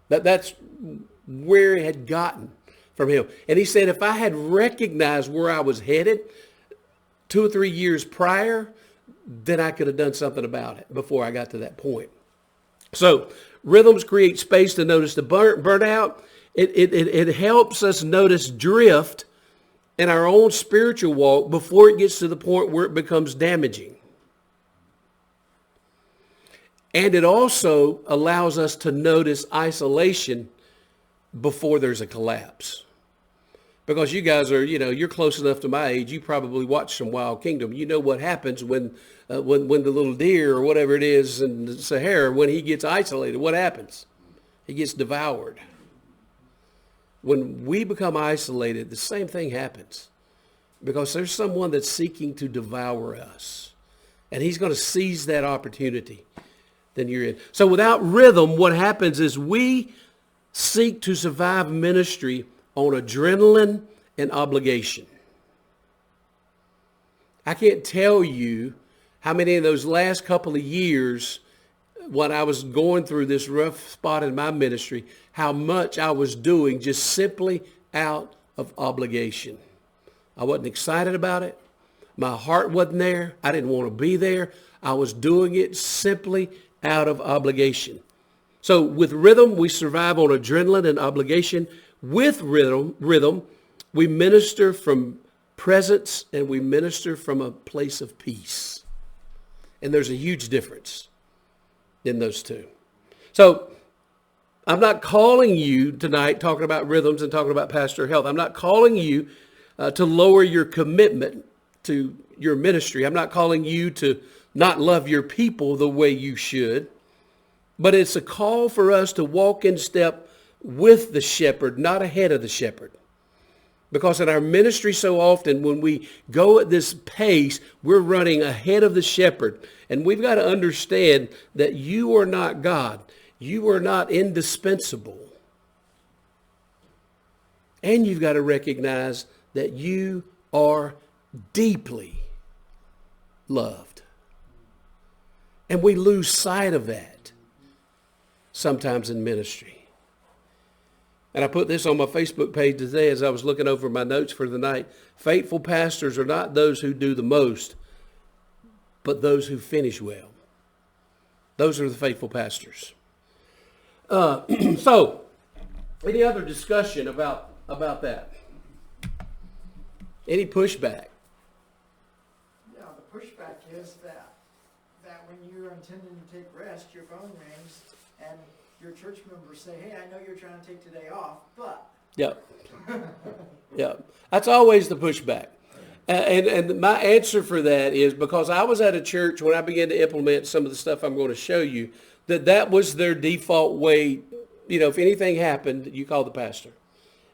That's where it had gotten from him. And he said, if I had recognized where I was headed 2 or 3 years prior, then I could have done something about it before I got to that point. So rhythms create space to notice the burnout. It helps us notice drift in our own spiritual walk before it gets to the point where it becomes damaging. And it also allows us to notice isolation before there's a collapse. Because you guys are, you're close enough to my age. You probably watched some Wild Kingdom. You know what happens when the little deer or whatever it is in the Sahara, when he gets isolated, what happens? He gets devoured. When we become isolated, the same thing happens. Because there's someone that's seeking to devour us. And he's going to seize that opportunity. Then you're in. So without rhythm, what happens is we seek to survive ministry on adrenaline and obligation. I can't tell you how many of those last couple of years when I was going through this rough spot in my ministry, how much I was doing just simply out of obligation. I wasn't excited about it. My heart wasn't there. I didn't want to be there. I was doing it simply out of obligation. So with rhythm, we survive on adrenaline and obligation. With rhythm, we minister from presence and we minister from a place of peace. And there's a huge difference in those two. So I'm not calling you tonight talking about rhythms and talking about pastoral health. I'm not calling you to lower your commitment to your ministry. I'm not calling you to not love your people the way you should. But it's a call for us to walk in step with the shepherd, not ahead of the shepherd. Because in our ministry so often, when we go at this pace, we're running ahead of the shepherd. And we've got to understand that you are not God. You are not indispensable. And you've got to recognize that you are deeply loved. And we lose sight of that sometimes in ministry. And I put this on my Facebook page today as I was looking over my notes for the night. Faithful pastors are not those who do the most, but those who finish well. Those are the faithful pastors. So, any other discussion about that? Any pushback? Yeah, the pushback is that when you're intending to take rest, your phone rings and your church members say, hey, I know you're trying to take today off, but. Yep. Yep. That's always the pushback. And my answer for that is because I was at a church when I began to implement some of the stuff I'm going to show you, that was their default way. If anything happened, you call the pastor.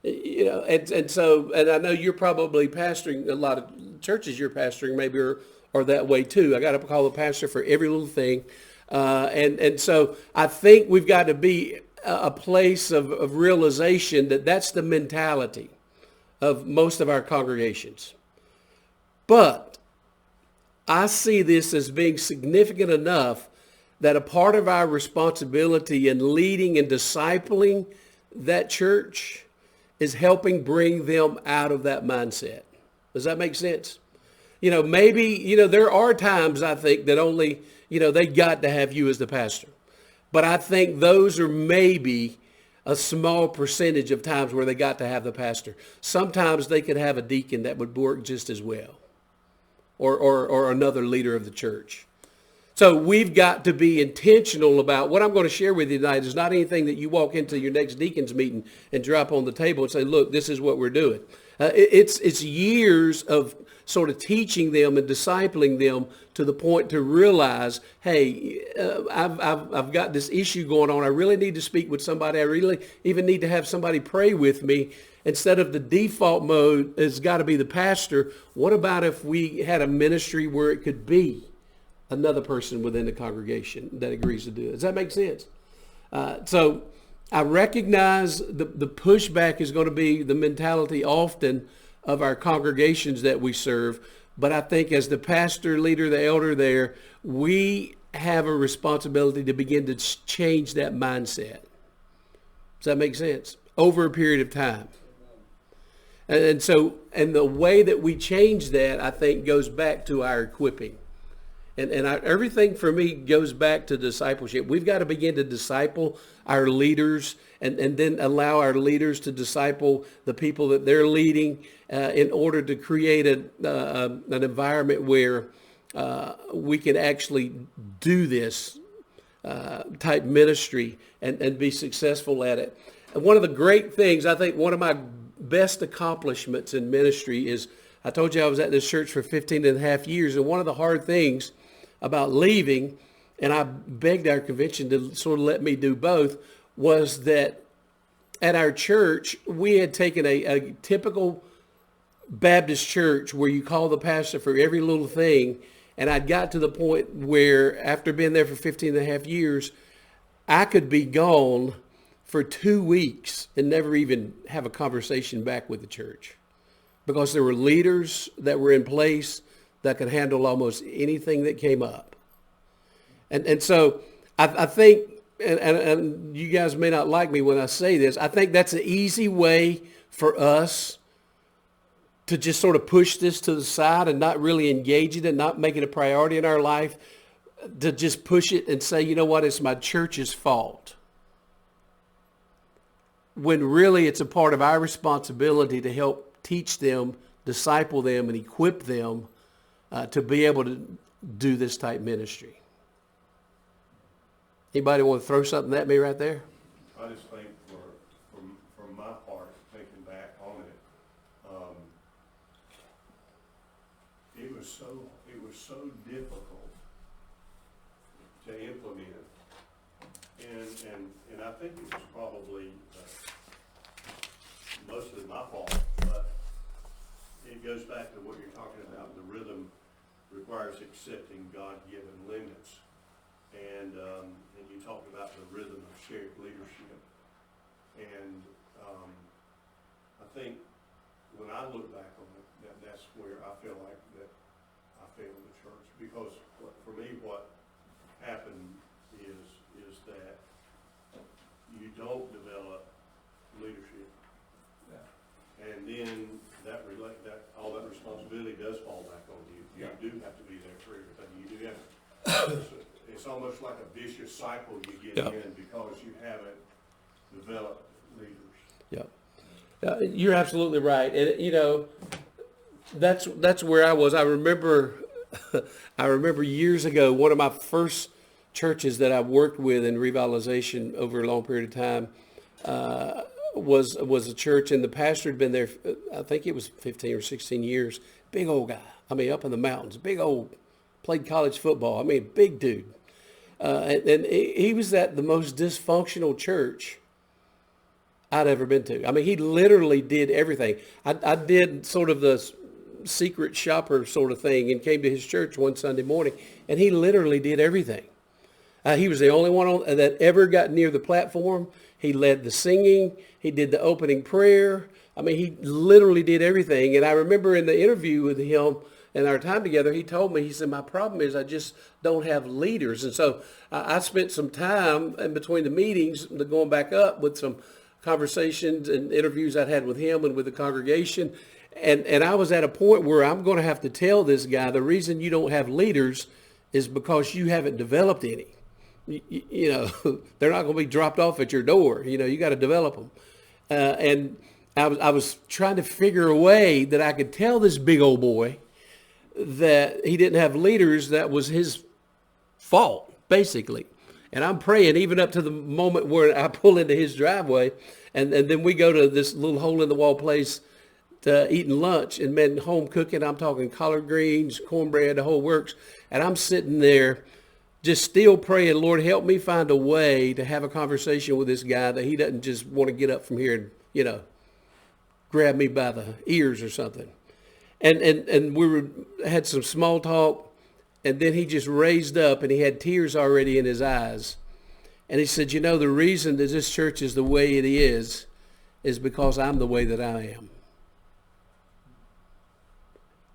And I know you're probably pastoring a lot of churches you're pastoring maybe are that way too. I got to call the pastor for every little thing. And so I think we've got to be a place of realization that that's the mentality of most of our congregations. But I see this as being significant enough that a part of our responsibility in leading and discipling that church is helping bring them out of that mindset. Does that make sense? Maybe, there are times I think that only, they got to have you as the pastor. But I think those are maybe a small percentage of times where they got to have the pastor. Sometimes they could have a deacon that would work just as well. or another leader of the church. So we've got to be intentional about what I'm going to share with you tonight is not anything that you walk into your next deacons meeting and drop on the table and say, look, this is what we're doing. It's years of sort of teaching them and discipling them to the point to realize, hey, I've got this issue going on. I really need to speak with somebody. I really even need to have somebody pray with me. Instead of the default mode has got to be the pastor, what about if we had a ministry where it could be another person within the congregation that agrees to do it? Does that make sense? So I recognize the pushback is going to be the mentality often of our congregations that we serve. But I think as the pastor, leader, the elder there, we have a responsibility to begin to change that mindset. Does that make sense? Over a period of time. And the way that we change that, I think, goes back to our equipping. Everything for me goes back to discipleship. We've got to begin to disciple our leaders and then allow our leaders to disciple the people that they're leading in order to create an environment where we can actually do this type ministry and be successful at it. And one of the great things, I think one of my best accomplishments in ministry is, I told you I was at this church for 15 and a half years, and one of the hard things about leaving, and I begged our convention to sort of let me do both, was that at our church, we had taken a typical Baptist church where you call the pastor for every little thing, and I'd got to the point where after being there for 15 and a half years, I could be gone for 2 weeks and never even have a conversation back with the church because there were leaders that were in place that could handle almost anything that came up. And so I think, and you guys may not like me when I say this, I think that's an easy way for us to just sort of push this to the side and not really engage it and not make it a priority in our life, to just push it and say, you know what, it's my church's fault. When really it's a part of our responsibility to help teach them, disciple them, and equip them to be able to do this type ministry. Anybody want to throw something at me right there? I just think from my part, thinking back on it, it was so difficult to implement. And I think it was probably mostly my fault, but it goes back to what you're talking about. The rhythm requires accepting God-given limits. And you talked about the rhythm of shared leadership. And I think when I look back on it, that's where I feel like that I failed the church. Because for me, what happened is that you don't develop leadership. Yeah. And then all that responsibility does fall back on you. You do have to be there for everything. You do have it's almost like a vicious cycle you get in because you haven't developed leaders. Yeah. You're absolutely right. And you know, that's where I was. I remember years ago, one of my first churches that I worked with in revitalization over a long period of time was a church, and the pastor had been there, I think it was 15 or 16 years. Big old guy. I mean, up in the mountains, big old, played college football. I mean, big dude. And he was at the most dysfunctional church I'd ever been to. I mean, he literally did everything. I did sort of the secret shopper sort of thing and came to his church one Sunday morning, and he literally did everything. He was the only one that ever got near the platform. He led the singing. He did the opening prayer. I mean, he literally did everything. And I remember in the interview with him and our time together, he told me, he said, my problem is I just don't have leaders. And so I spent some time in between the meetings going back up with some conversations and interviews I'd had with him and with the congregation. And I was at a point where I'm going to have to tell this guy, the reason you don't have leaders is because you haven't developed any. You know, they're not going to be dropped off at your door. You know, you got to develop them. And I was trying to figure a way that I could tell this big old boy that he didn't have leaders, that was his fault, basically. And I'm praying even up to the moment where I pull into his driveway, and then we go to this little hole-in-the-wall place to eating lunch, and man, home cooking, I'm talking collard greens, cornbread, the whole works. And I'm sitting there just still praying, Lord, help me find a way to have a conversation with this guy that he doesn't just want to get up from here and, grab me by the ears or something. And had some small talk, and then he just raised up and he had tears already in his eyes. And he said, the reason that this church is the way it is because I'm the way that I am.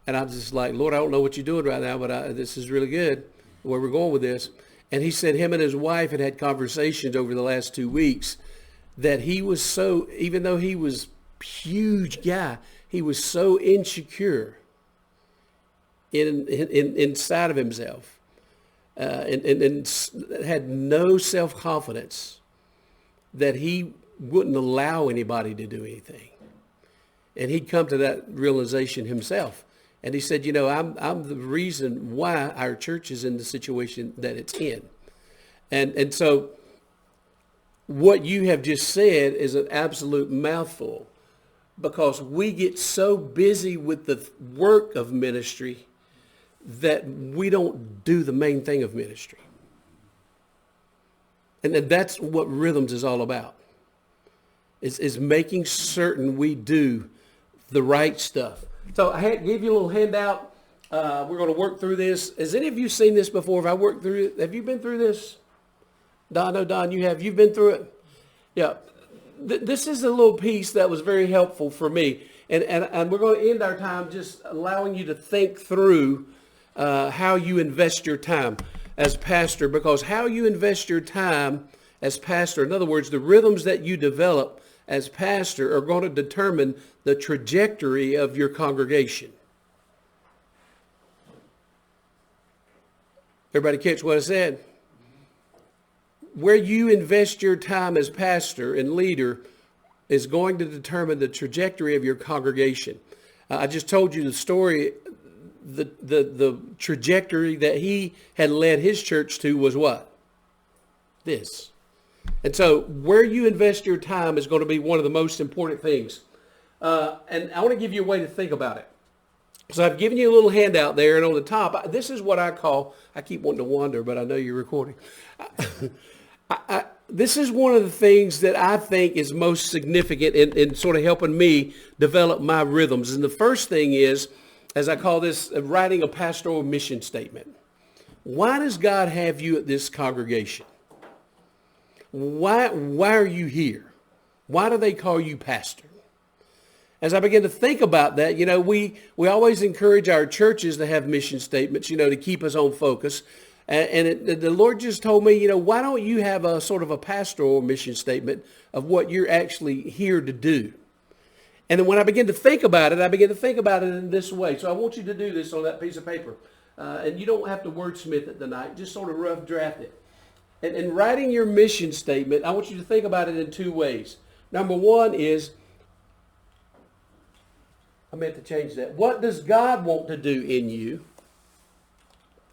And I'm just like, Lord, I don't know what you're doing right now, but this is really good, where we're going with this. And he said him and his wife had conversations over the last 2 weeks that he was so, even though he was a huge guy, he was so insecure inside of himself and had no self-confidence that he wouldn't allow anybody to do anything. And he'd come to that realization himself. And he said, I'm the reason why our church is in the situation that it's in. And so what you have just said is an absolute mouthful, because we get so busy with the work of ministry that we don't do the main thing of ministry. And that's what Rhythms is all about, is making certain we do the right stuff. So I gave you a little handout. We're going to work through this. Has any of you seen this before? Have I worked through it? Have you been through this? Don, no, Don, you have. You've been through it? Yeah. This is a little piece that was very helpful for me. And we're going to end our time just allowing you to think through how you invest your time as pastor, because how you invest your time as pastor, in other words, the rhythms that you develop as pastor, are going to determine the trajectory of your congregation. Everybody catch what I said? Where you invest your time as pastor and leader is going to determine the trajectory of your congregation. I just told you the story. The trajectory that he had led his church to was what? This. And so where you invest your time is going to be one of the most important things. And I want to give you a way to think about it. So I've given you a little handout there, and on the top, this is what I call, I keep wanting to wander, but I know you're recording. This is one of the things that I think is most significant in sort of helping me develop my rhythms. And the first thing is, as I call this, writing a pastoral mission statement. Why does God have you at this congregation? Why are you here? Why do they call you pastor? As I begin to think about that, we always encourage our churches to have mission statements, to keep us on focus. And the Lord just told me, why don't you have a sort of a pastoral mission statement of what you're actually here to do? And then when I begin to think about it, in this way. So I want you to do this on that piece of paper. And you don't have to wordsmith it tonight. Just sort of rough draft it. And in writing your mission statement, I want you to think about it in two ways. Number one is, I meant to change that. What does God want to do in you?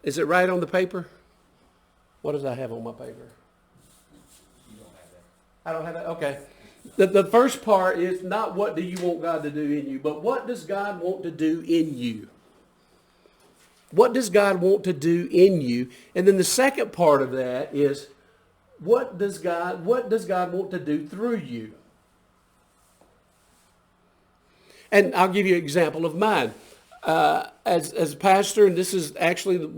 Is it right on the paper? What does I have on my paper? You don't have that. I don't have that? Okay. The first part is not what do you want God to do in you, but what does God want to do in you? What does God want to do in you? And then the second part of that is, what does God want to do through you? And I'll give you an example of mine. As pastor, and this is actually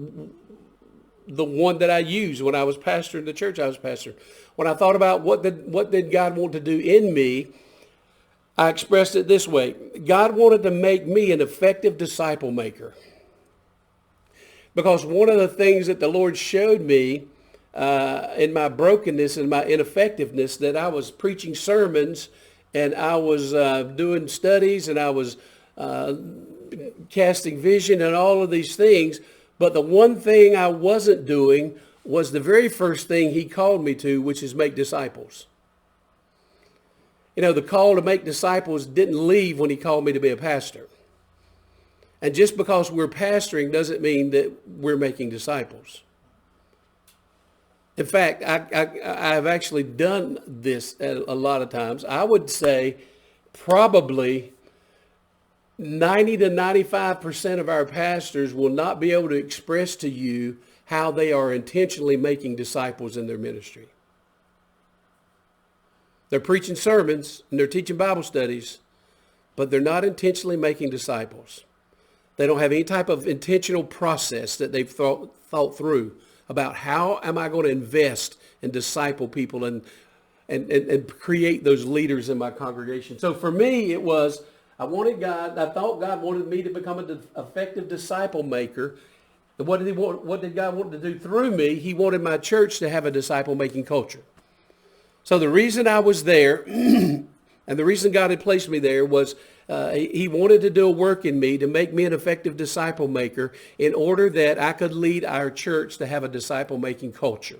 the one that I used when I was pastor in the church I was pastor. When I thought about what did God want to do in me, I expressed it this way. God wanted to make me an effective disciple maker. Because one of the things that the Lord showed me in my brokenness and my ineffectiveness, that I was preaching sermons and I was doing studies and I was casting vision and all of these things. But the one thing I wasn't doing was the very first thing he called me to, which is make disciples. The call to make disciples didn't leave when he called me to be a pastor. And just because we're pastoring doesn't mean that we're making disciples. In fact, I've actually done this a lot of times. I would say probably 90 to 95% of our pastors will not be able to express to you how they are intentionally making disciples in their ministry. They're preaching sermons and they're teaching Bible studies, but they're not intentionally making disciples. They don't have any type of intentional process that they've thought through about how am I going to invest and disciple people and create those leaders in my congregation. So for me, it was, I thought God wanted me to become an effective disciple maker. And what did God want to do through me? He wanted my church to have a disciple making culture. So the reason I was there and the reason God had placed me there was he wanted to do a work in me to make me an effective disciple maker in order that I could lead our church to have a disciple making culture.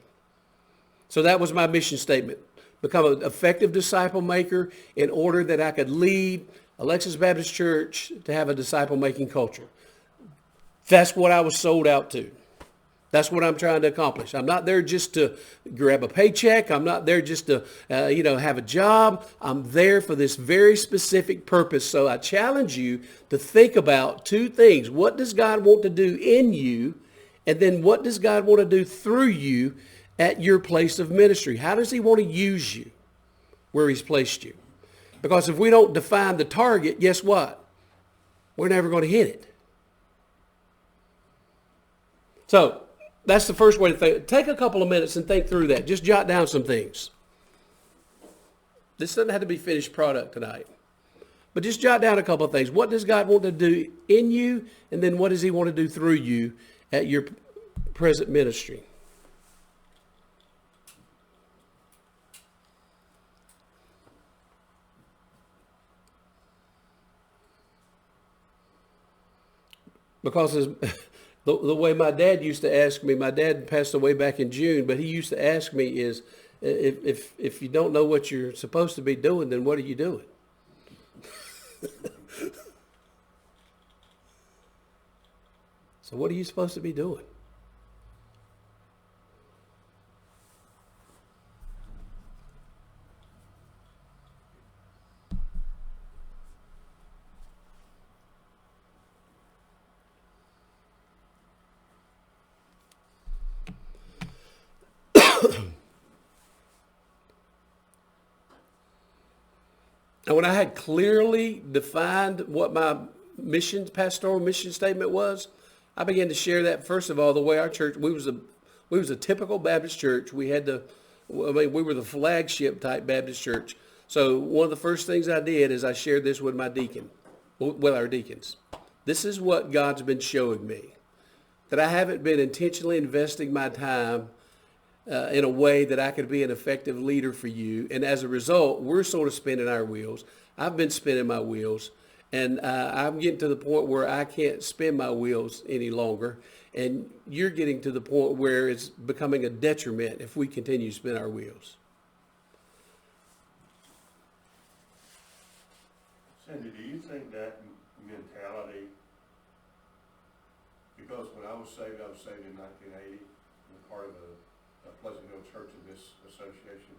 So that was my mission statement. Become an effective disciple maker in order that I could lead Alexis Baptist Church to have a disciple making culture. That's what I was sold out to. That's what I'm trying to accomplish. I'm not there just to grab a paycheck. I'm not there just to, have a job. I'm there for this very specific purpose. So I challenge you to think about two things. What does God want to do in you? And then what does God want to do through you at your place of ministry? How does he want to use you where he's placed you? Because if we don't define the target, guess what? We're never going to hit it. So that's the first way to think. Take a couple of minutes and think through that. Just jot down some things. This doesn't have to be finished product tonight. But just jot down a couple of things. What does God want to do in you? And then what does he want to do through you at your present ministry? Because the way my dad used to ask me, my dad passed away back in June, but he used to ask me is, if you don't know what you're supposed to be doing, then what are you doing? So what are you supposed to be doing? And when I had clearly defined what my pastoral mission statement was, I began to share that. First of all, the way our church, we was a typical Baptist church. We were the flagship type Baptist church. So one of the first things I did is I shared this with our deacons. This is what God's been showing me, that I haven't been intentionally investing my time in a way that I could be an effective leader for you. And as a result, we're sort of spinning our wheels. I've been spinning my wheels, and I'm getting to the point where I can't spin my wheels any longer. And you're getting to the point where it's becoming a detriment if we continue to spin our wheels. Cindy, do you think that mentality, because when I was saved in 1980, and part of a Pleasant Hill Church in this association.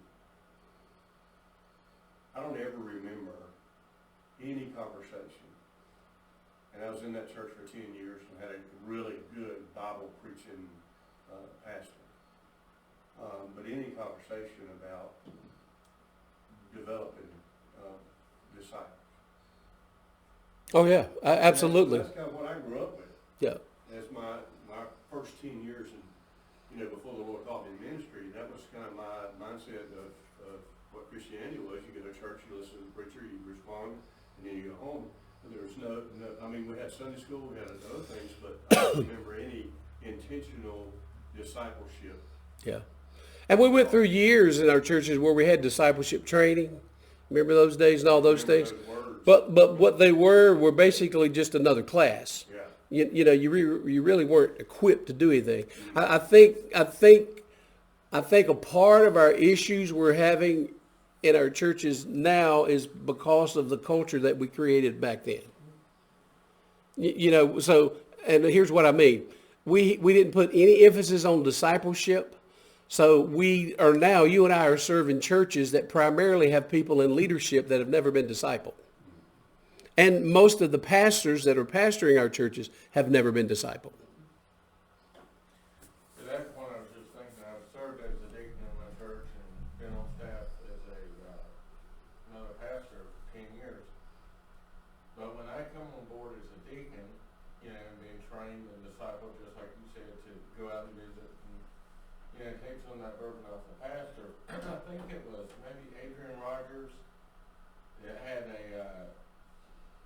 I don't ever remember any conversation. And I was in that church for 10 years and had a really good Bible preaching pastor. But any conversation about developing disciples. Oh yeah, absolutely. That's kind of what I grew up with. Yeah. As my first 10 years before the Lord called me in ministry, that was kind of my mindset of what Christianity was. You go to church, you listen to the preacher, you respond, and then you go home. And there was we had Sunday school, we had other things, but I don't remember any intentional discipleship. Yeah. And we went through years in our churches where we had discipleship training. Remember those days and all those things? But what they were basically just another class. Yeah. You really weren't equipped to do anything. I think a part of our issues we're having in our churches now is because of the culture that we created back then. You know, so, and here's what I mean. We didn't put any emphasis on discipleship. So we are now, you and I are serving churches that primarily have people in leadership that have never been discipled. And most of the pastors that are pastoring our churches have never been discipled. To that point, I was just thinking, I've served as a deacon in my church and been on staff as another pastor for 10 years. But when I come on board as a deacon, you know, and being trained and discipled, just like you said, to go out and visit and, you know, take some of that burden off the pastor. I think it was maybe Adrian Rogers that had a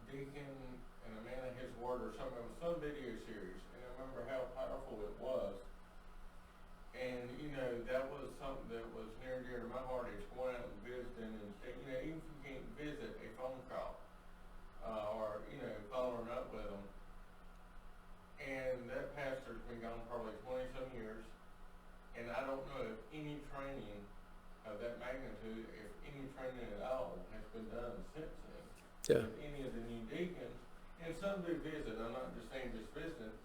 deacon and a man of his word or something. It was some video series, and I remember how powerful it was. And, you know, that was something that was near and dear to my heart, is going out and visiting, and, you know, even if you can't visit, a phone call, or, you know, following up with them. And that pastor's been gone probably 20-some years, and I don't know if any training of that magnitude, if any training at all, has been done since then. Yeah. With any of the new deacons, and some do visit, I'm not just saying just visiting,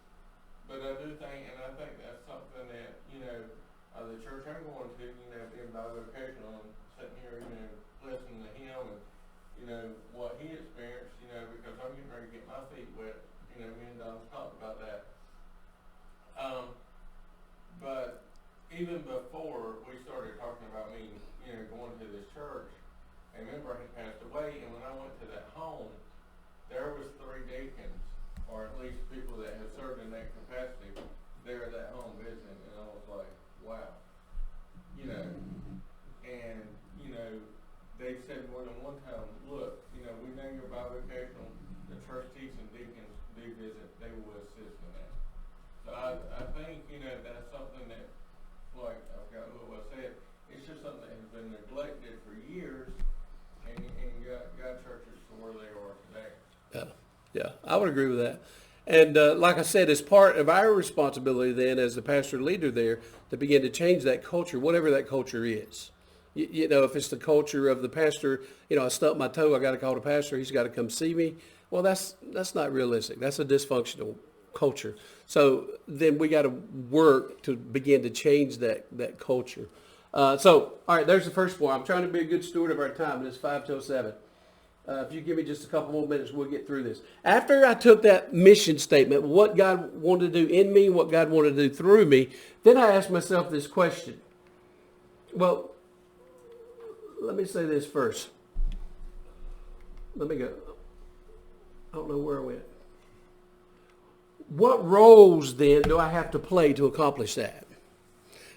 but I do think, and I think that's something that, you know, the church I'm going to, you know, being bivocational, and sitting here, you know, listening to him and, you know, what he experienced, you know, because I'm getting ready to get my feet wet, you know, me and Don's talked about that. But even before we started talking about me, you know, going to this church, a member had passed away, and when I went to that home, there was 3 deacons, or at least people that have served in that capacity, there at that home visiting, and I was like, wow. You know, and, you know, they said more than one time, look, you know, we know you're bivocational, the trustees and deacons do visit, they will assist in that. So I think, you know, that's something that, like, I forgot who I said, it's just something that has been neglected for years, and got churches to where they are today. Yeah, I would agree with that. And like I said, it's part of our responsibility then as the pastor leader there to begin to change that culture, whatever that culture is. You know, if it's the culture of the pastor, you know, I stubbed my toe, I got to call the pastor, he's got to come see me. Well, that's not realistic. That's a dysfunctional culture. So then we got to work to begin to change that culture. So, all right, there's the first point. I'm trying to be a good steward of our time, and it's 5 till 7. If you give me just a couple more minutes, we'll get through this. After I took that mission statement, what God wanted to do in me, what God wanted to do through me, then I asked myself this question. Well, let me say this first. Let me go. I don't know where I went. What roles then do I have to play to accomplish that?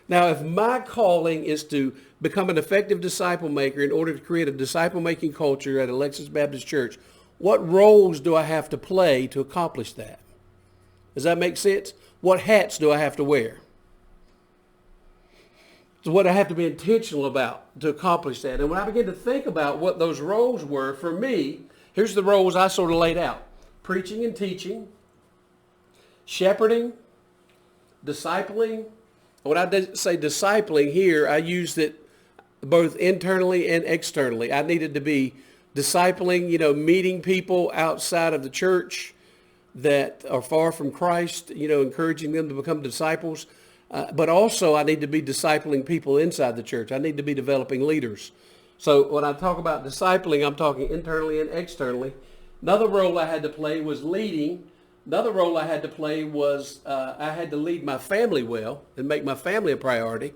Now, if my calling is to become an effective disciple maker in order to create a disciple making culture at Alexis Baptist Church, what roles do I have to play to accomplish that? Does that make sense? What hats do I have to wear? So what I have to be intentional about to accomplish that. And when I begin to think about what those roles were, for me, here's the roles I sort of laid out. Preaching and teaching, shepherding, discipling. When I say discipling here, I used it both internally and externally. I needed to be discipling, you know, meeting people outside of the church that are far from Christ, you know, encouraging them to become disciples. But also I need to be discipling people inside the church. I need to be developing leaders. So when I talk about discipling, I'm talking internally and externally. Another role I had to play was leading. Another role I had to play was I had to lead my family well and make my family a priority.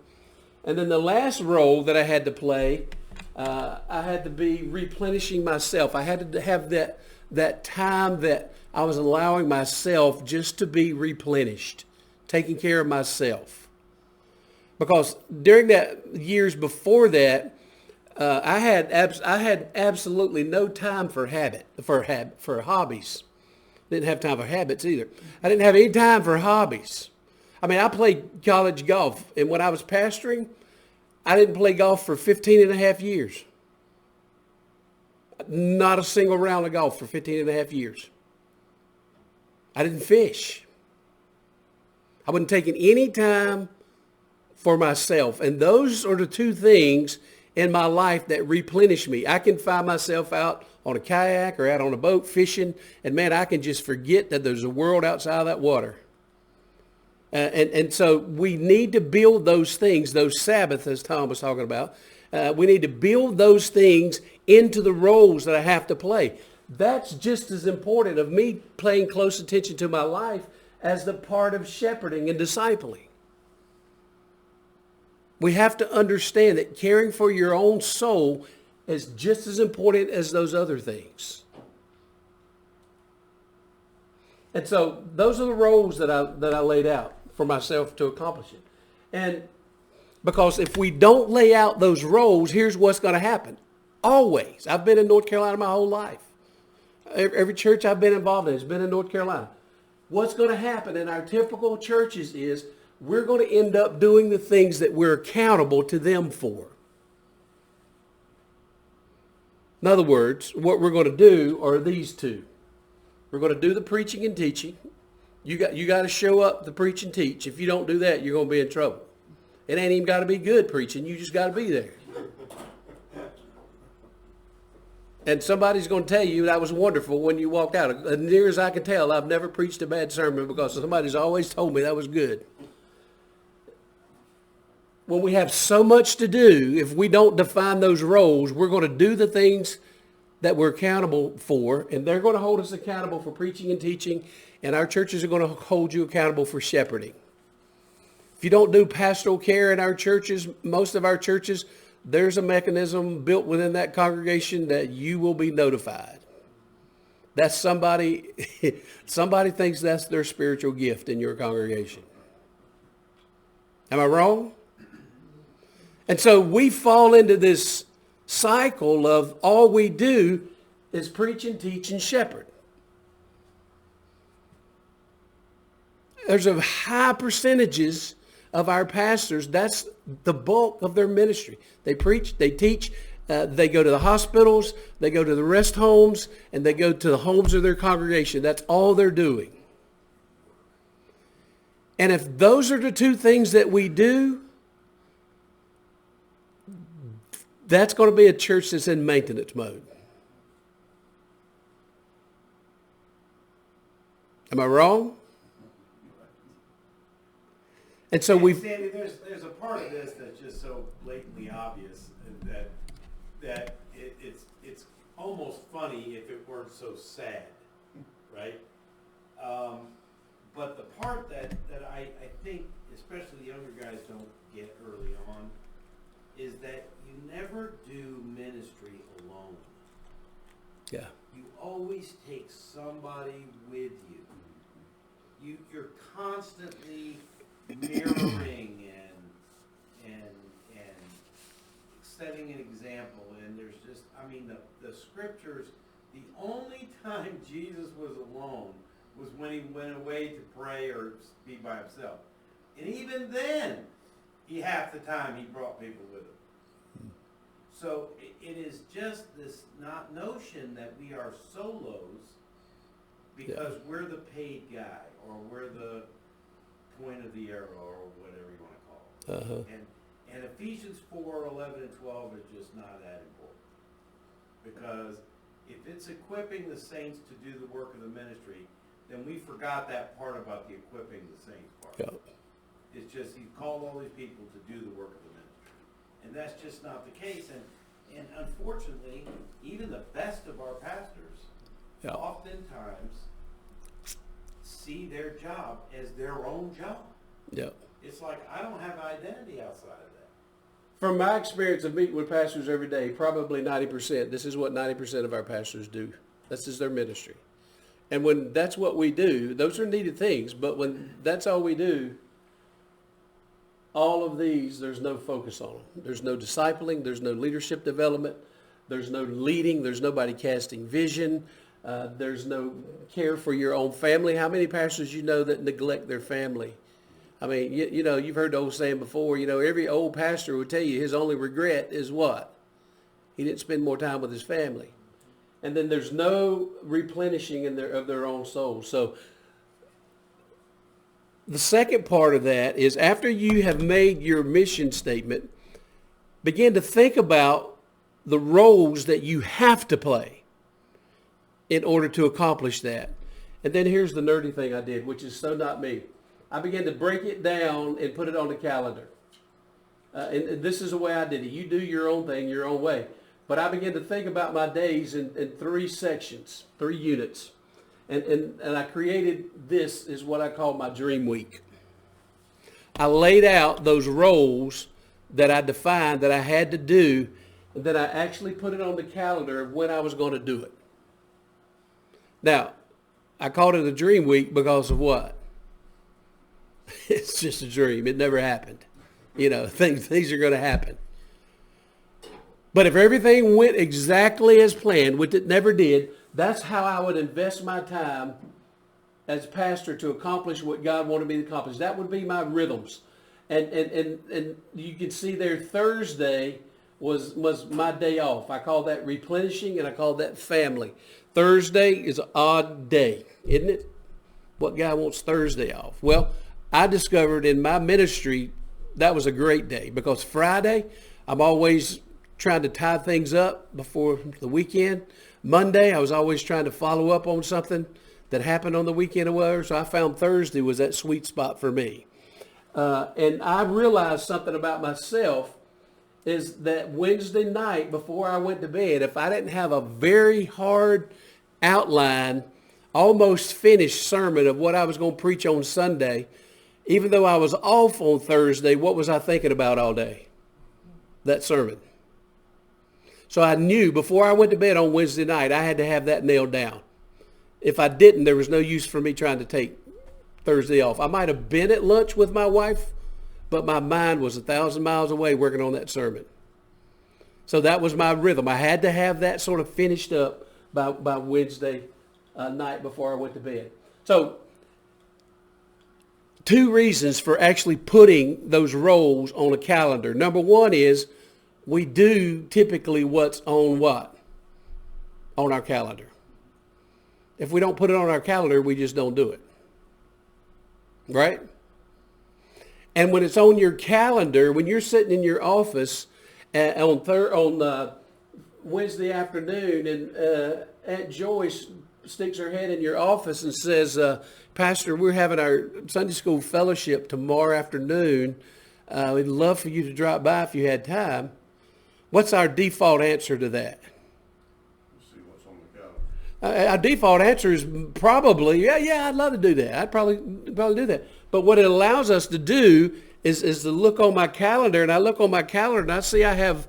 And then the last role that I had to play, I had to be replenishing myself. I had to have that time that I was allowing myself just to be replenished, taking care of myself. Because during that years before that, I had absolutely no time for hobbies. Didn't have time for habits either. I didn't have any time for hobbies. I mean, I played college golf, and when I was pastoring, I didn't play golf for 15 and a half years. Not a single round of golf for 15 and a half years. I didn't fish. I wasn't taking any time for myself. And those are the two things in my life that replenish me. I can find myself out on a kayak or out on a boat fishing, and man, I can just forget that there's a world outside of that water. And so we need to build those things, those Sabbaths, as Tom was talking about. We need to build those things into the roles that I have to play. That's just as important of me paying close attention to my life as the part of shepherding and discipling. We have to understand that caring for your own soul is just as important as those other things. And so those are the roles that I laid out for myself to accomplish it. And because if we don't lay out those roles, here's what's going to happen. Always. I've been in North Carolina my whole life. Every church I've been involved in has been in North Carolina. What's going to happen in our typical churches is we're going to end up doing the things that we're accountable to them for. In other words, what we're going to do are these two. We're going to do the preaching and teaching. You got to show up to preach and teach. If you don't do that, you're going to be in trouble. It ain't even got to be good preaching. You just got to be there. And somebody's going to tell you that was wonderful when you walked out. As near as I can tell, I've never preached a bad sermon because somebody's always told me that was good. When we have so much to do, if we don't define those roles, we're going to do the things that we're accountable for, and they're going to hold us accountable for preaching and teaching, and our churches are going to hold you accountable for shepherding. If you don't do pastoral care in our churches, most of our churches, there's a mechanism built within that congregation that you will be notified. That's somebody thinks that's their spiritual gift in your congregation. Am I wrong? And so we fall into this cycle of all we do is preach and teach and shepherd. There's a high percentages of our pastors, that's the bulk of their ministry. They preach, they teach, they go to the hospitals, they go to the rest homes, and they go to the homes of their congregation. That's all they're doing. And if those are the two things that we do, that's going to be a church that's in maintenance mode. Am I wrong? And so we. Sandy, there's a part of this that's just so blatantly obvious that it's almost funny if it weren't so sad, right? But the part that I think, especially the younger guys don't get early on, is that you never do ministry alone. Yeah. You always take somebody with you. You're constantly mirroring and setting an example. And there's just, I mean, the scriptures, the only time Jesus was alone was when he went away to pray or be by himself. And even then, half the time he brought people with him. So it is just this notion that we are solos because we're the paid guy or we're the point of the arrow or whatever you want to call it. Uh-huh. And Ephesians 4, 11 and 12 is just not that important. Because if it's equipping the saints to do the work of the ministry, then we forgot that part about the equipping the saints part. Yeah. It's just he called all these people to do the work of the ministry. And that's just not the case. And unfortunately, even the best of our pastors oftentimes see their job as their own job. Yeah. It's like, I don't have identity outside of that. From my experience of meeting with pastors every day, probably 90%, this is what 90% of our pastors do. This is their ministry. And when that's what we do, those are needed things, but when that's all we do, all of these, there's no focus on them. There's no discipling, there's no leadership development, there's no leading, there's nobody casting vision, there's no care for your own family. How many pastors you know that neglect their family? I mean, you know, you've heard the old saying before, you know, every old pastor would tell you his only regret is what? He didn't spend more time with his family. And then there's no replenishing of their own souls. So the second part of that is after you have made your mission statement, begin to think about the roles that you have to play in order to accomplish that. And then here's the nerdy thing I did, which is so not me. I began to break it down and put it on the calendar. And this is the way I did it. You do your own thing, your own way. But I began to think about my days in 3 sections, 3 units. And I created this is what I call my dream week. I laid out those roles that I defined that I had to do, and then I actually put it on the calendar of when I was going to do it. Now, I called it a dream week because of what? It's just a dream. It never happened. You know, things are going to happen. But if everything went exactly as planned, which it never did, that's how I would invest my time as pastor to accomplish what God wanted me to accomplish. That would be my rhythms. And you can see there Thursday was my day off. I call that replenishing, and I call that family. Thursday is an odd day, isn't it? What guy wants Thursday off? Well, I discovered in my ministry that was a great day, because Friday I'm always trying to tie things up before the weekend. Monday I was always trying to follow up on something that happened on the weekend or whatever. So I found Thursday was that sweet spot for me. And I realized something about myself is that Wednesday night before I went to bed, if I didn't have a very hard outline, almost finished sermon of what I was going to preach on Sunday, even though I was off on Thursday, what was I thinking about all day? That sermon. So I knew before I went to bed on Wednesday night, I had to have that nailed down. If I didn't, there was no use for me trying to take Thursday off. I might have been at lunch with my wife, but my mind was 1,000 miles away working on that sermon. So that was my rhythm. I had to have that sort of finished up by Wednesday night before I went to bed. So 2 reasons for actually putting those roles on a calendar. Number 1 is we do typically what's on what? On our calendar. If we don't put it on our calendar, we just don't do it. Right? And when it's on your calendar, when you're sitting in your office on Wednesday afternoon, and Aunt Joyce sticks her head in your office and says, Pastor, we're having our Sunday school fellowship tomorrow afternoon. We'd love for you to drop by if you had time. What's our default answer to that? See what's on the calendar. Our default answer is probably, yeah, I'd love to do that. I'd probably do that. But what it allows us to do is to look on my calendar, and I look on my calendar and I see I have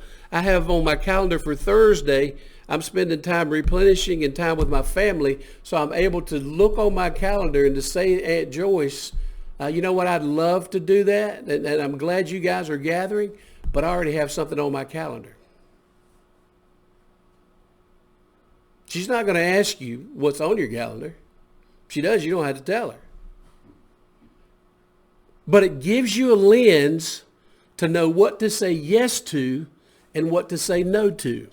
on my calendar for Thursday, I'm spending time replenishing and time with my family. So I'm able to look on my calendar and to say, Aunt Joyce, you know what, I'd love to do that. And I'm glad you guys are gathering, but I already have something on my calendar. She's not going to ask you what's on your calendar. If she does, you don't have to tell her. But it gives you a lens to know what to say yes to and what to say no to.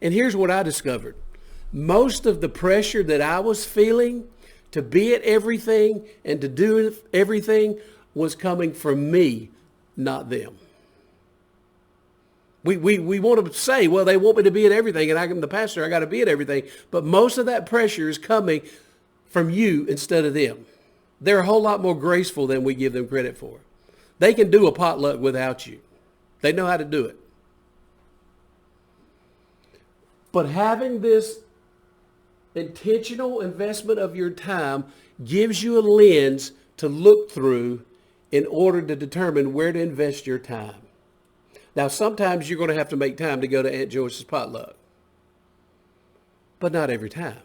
And here's what I discovered. Most of the pressure that I was feeling to be at everything and to do everything was coming from me, not them. We want to say, well, they want me to be at everything, and I'm the pastor, I got to be at everything. But most of that pressure is coming from you instead of them. They're a whole lot more graceful than we give them credit for. They can do a potluck without you. They know how to do it. But having this intentional investment of your time gives you a lens to look through in order to determine where to invest your time. Now, sometimes you're going to have to make time to go to Aunt Joyce's potluck, but not every time.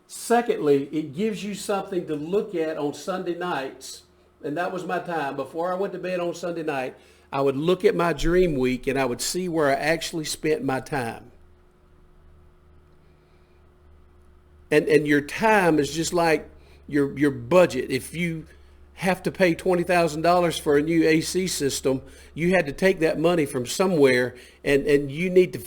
Secondly, it gives you something to look at on Sunday nights, and that was my time. Before I went to bed on Sunday night, I would look at my dream week and I would see where I actually spent my time. And your time is just like your budget. If you have to pay $20,000 for a new AC system, you had to take that money from somewhere, and you need to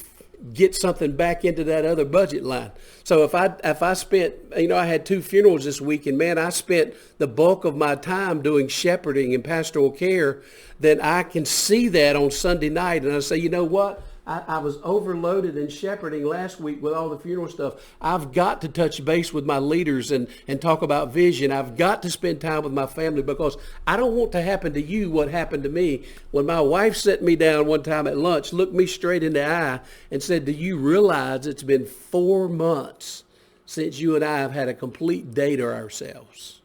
get something back into that other budget line. So if I spent, I had 2 funerals this week, and man, I spent the bulk of my time doing shepherding and pastoral care, then I can see that on Sunday night, and I say, you know what? I was overloaded in shepherding last week with all the funeral stuff. I've got to touch base with my leaders and talk about vision. I've got to spend time with my family, because I don't want to happen to you what happened to me when my wife sat me down one time at lunch, looked me straight in the eye, and said, do you realize it's been 4 months since you and I have had a complete day to ourselves?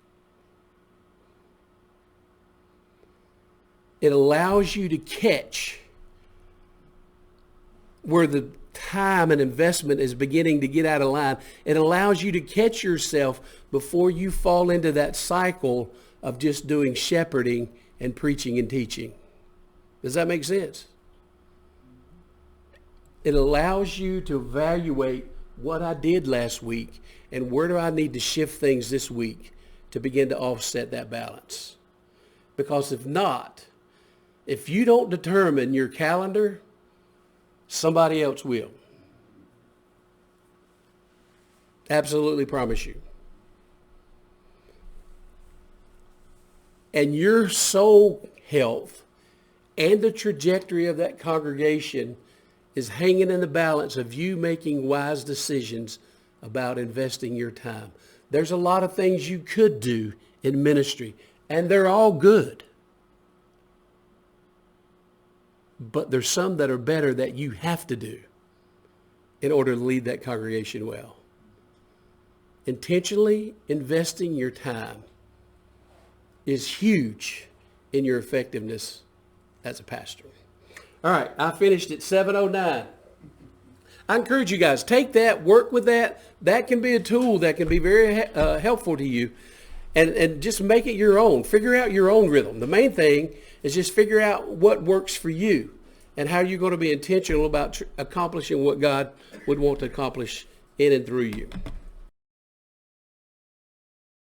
It allows you to catch where the time and investment is beginning to get out of line. It allows you to catch yourself before you fall into that cycle of just doing shepherding and preaching and teaching. Does that make sense? It allows you to evaluate what I did last week and where do I need to shift things this week to begin to offset that balance. Because if not, if you don't determine your calendar, somebody else will. Absolutely promise you. And your soul health and the trajectory of that congregation is hanging in the balance of you making wise decisions about investing your time. There's a lot of things you could do in ministry, and they're all good. But there's some that are better that you have to do in order to lead that congregation well. Intentionally investing your time is huge in your effectiveness as a pastor. All right, I finished at 7:09. I encourage you guys, take that, work with that. That can be a tool that can be very helpful to you. And just make it your own. Figure out your own rhythm. The main thing is just figure out what works for you and how you're going to be intentional about accomplishing what God would want to accomplish in and through you.